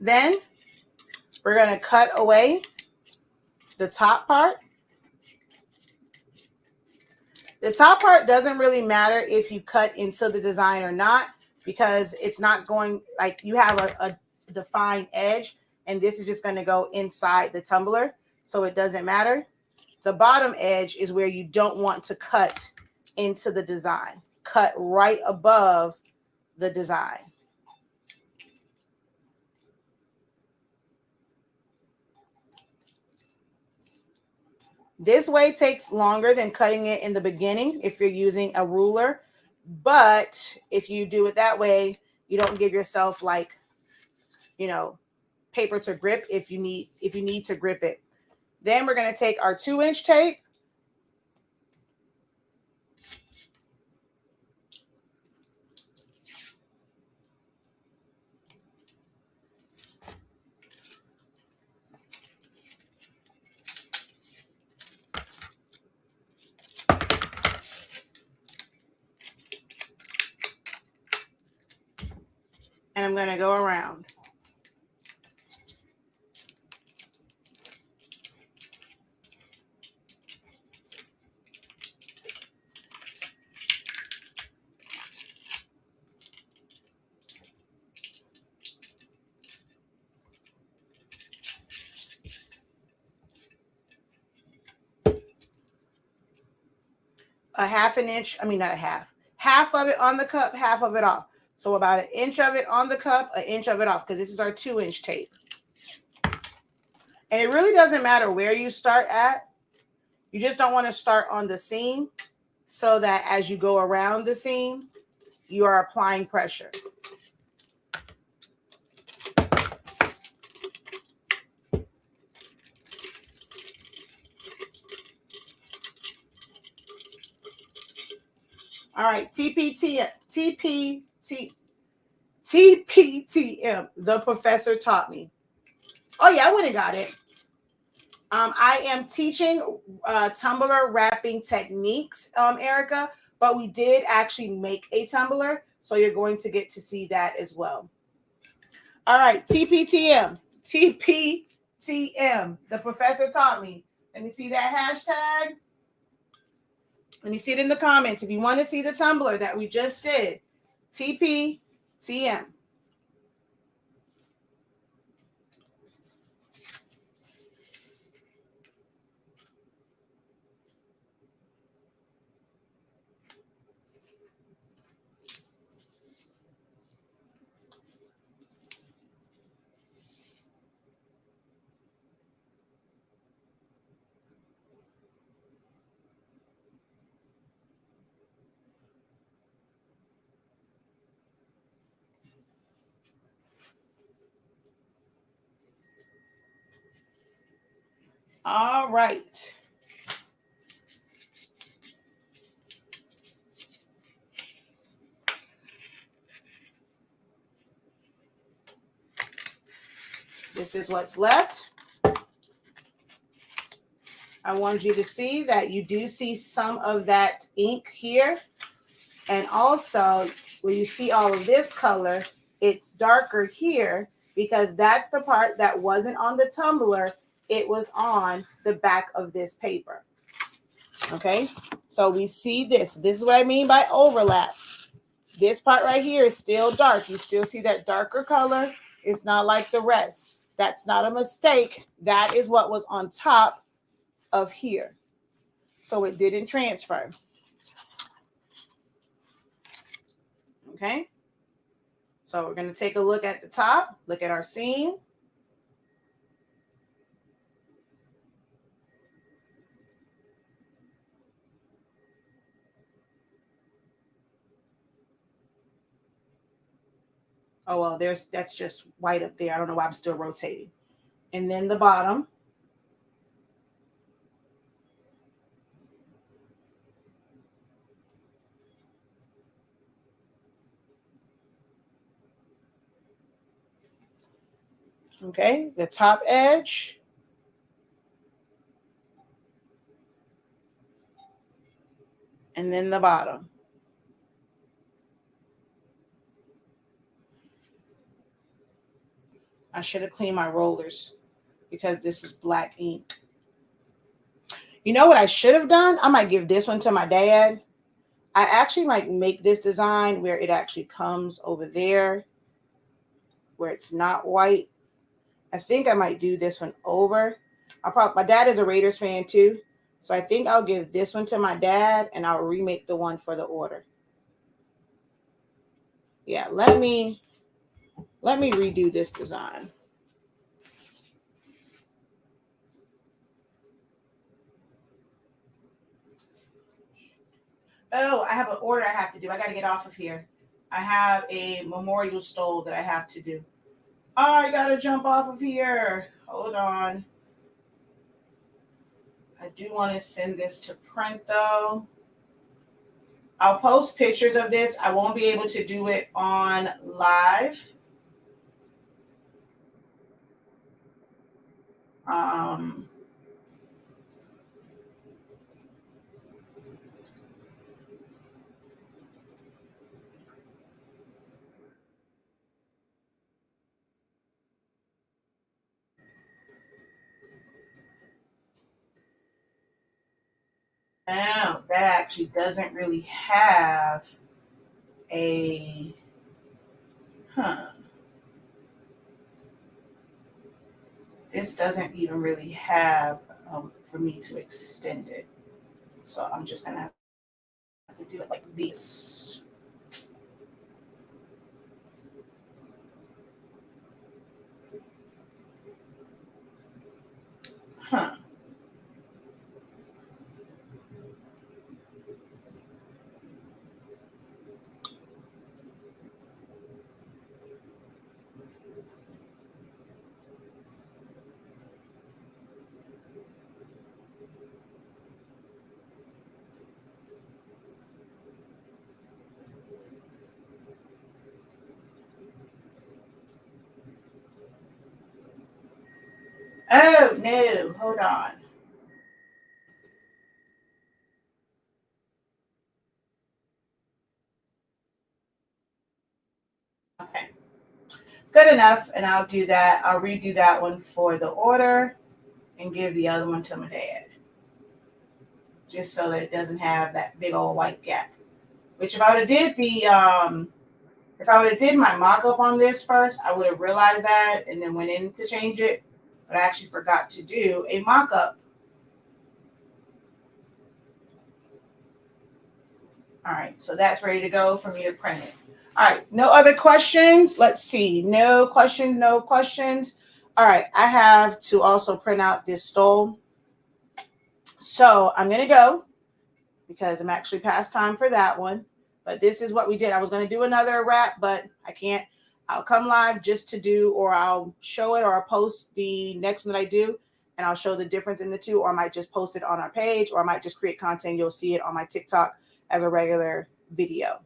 Then we're going to cut away the top part. The top part doesn't really matter if you cut into the design or not, because it's not going, like, you have a defined edge, and this is just going to go inside the tumbler, so it doesn't matter. The bottom edge is where you don't want to cut into the design. Cut right above the design. This way takes longer than cutting it in the beginning if you're using a ruler. But if you do it that way, you don't give yourself, like, you know, paper to grip if you need to grip it. Then we're going to take our 2-inch tape. And I'm going to go around. A half an inch, I mean, not a half of it on the cup, half of it off. So about 1 inch of it on the cup, 1 inch of it off, because this is our 2-inch tape. And it really doesn't matter where you start at. You just don't want to start on the seam, so that as you go around the seam, you are applying pressure. All right, TPTM, the professor taught me. Oh yeah, I went and got it. I am teaching tumbler wrapping techniques, Erica, but we did actually make a tumbler, so you're going to get to see that as well. All right, TPTM, the professor taught me. Let me see that hashtag. Let me see it in the comments. If you want to see the tumbler that we just did, TPTM. All right. This is what's left. I want you to see that you do see some of that ink here. And also, when you see all of this color, it's darker here because that's the part that wasn't on the tumbler. It was on the back of this paper. Okay, so we see this. This is what I mean by overlap. This part right here is still dark. You still see that darker color. It's not like the rest. That's not a mistake. That is what was on top of here. So it didn't transfer. Okay. So we're going to take a look at the top. Look at our seam. Oh, well, that's just white up there. I don't know why I'm still rotating. And then the bottom. Okay, the top edge. And then the bottom. I should have cleaned my rollers because this was black ink. You know what I should have done? I might give this one to my dad. I actually might make this design where it actually comes over there, where it's not white. I think I might do this one over. My dad is a Raiders fan too. So I think I'll give this one to my dad and I'll remake the one for the order. Yeah, let me redo this design. Oh, I have an order I have to do. I got to get off of here. I have a memorial stole that I have to do. I got to jump off of here. Hold on. I do want to send this to print though. I'll post pictures of this. I won't be able to do it on live. Now that actually doesn't really have a, this doesn't even really have for me to extend it. So I'm just going to have to do it like this. Oh, no, hold on. Okay, good enough. And I'll do that. I'll redo that one for the order and give the other one to my dad. Just so that it doesn't have that big old white gap. Which if I would have did if I would have did my mock-up on this first, I would have realized that and then went in to change it. But I actually forgot to do a mock-up. All right, so that's ready to go for me to print it. All right, no other questions? Let's see. No questions, no questions. All right, I have to also print out this stole. So I'm going to go because I'm actually past time for that one. But this is what we did. I was going to do another wrap, but I can't. I'll come live just to do, or I'll show it, or I'll post the next one that I do. and I'll show the difference in the two, or I might just post it on our page, or I might just create content. You'll see it on my TikTok as a regular video.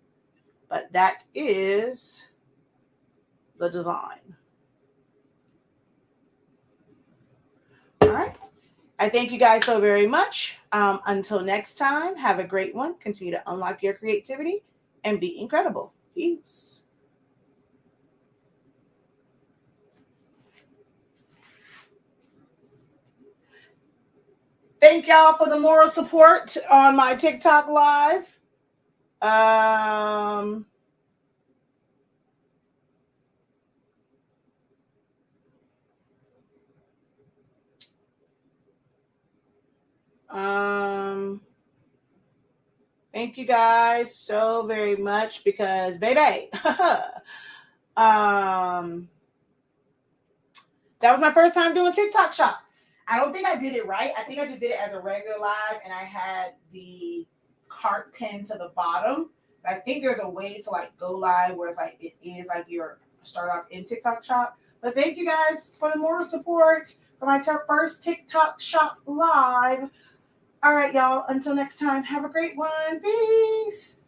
But that is the design. All right. I thank you guys so very much. Until next time, have a great one. Continue to unlock your creativity and be incredible. Peace. Thank y'all for the moral support on my TikTok live. Thank you guys so very much because, baby, that was my first time doing TikTok shop. I don't think I did it right. I think I just did it as a regular live, and I had the cart pinned to the bottom. But I think there's a way to like go live where it's like it is like your start off in TikTok shop. But thank you guys for the moral support for my first TikTok shop live. All right, y'all. Until next time, have a great one. Peace.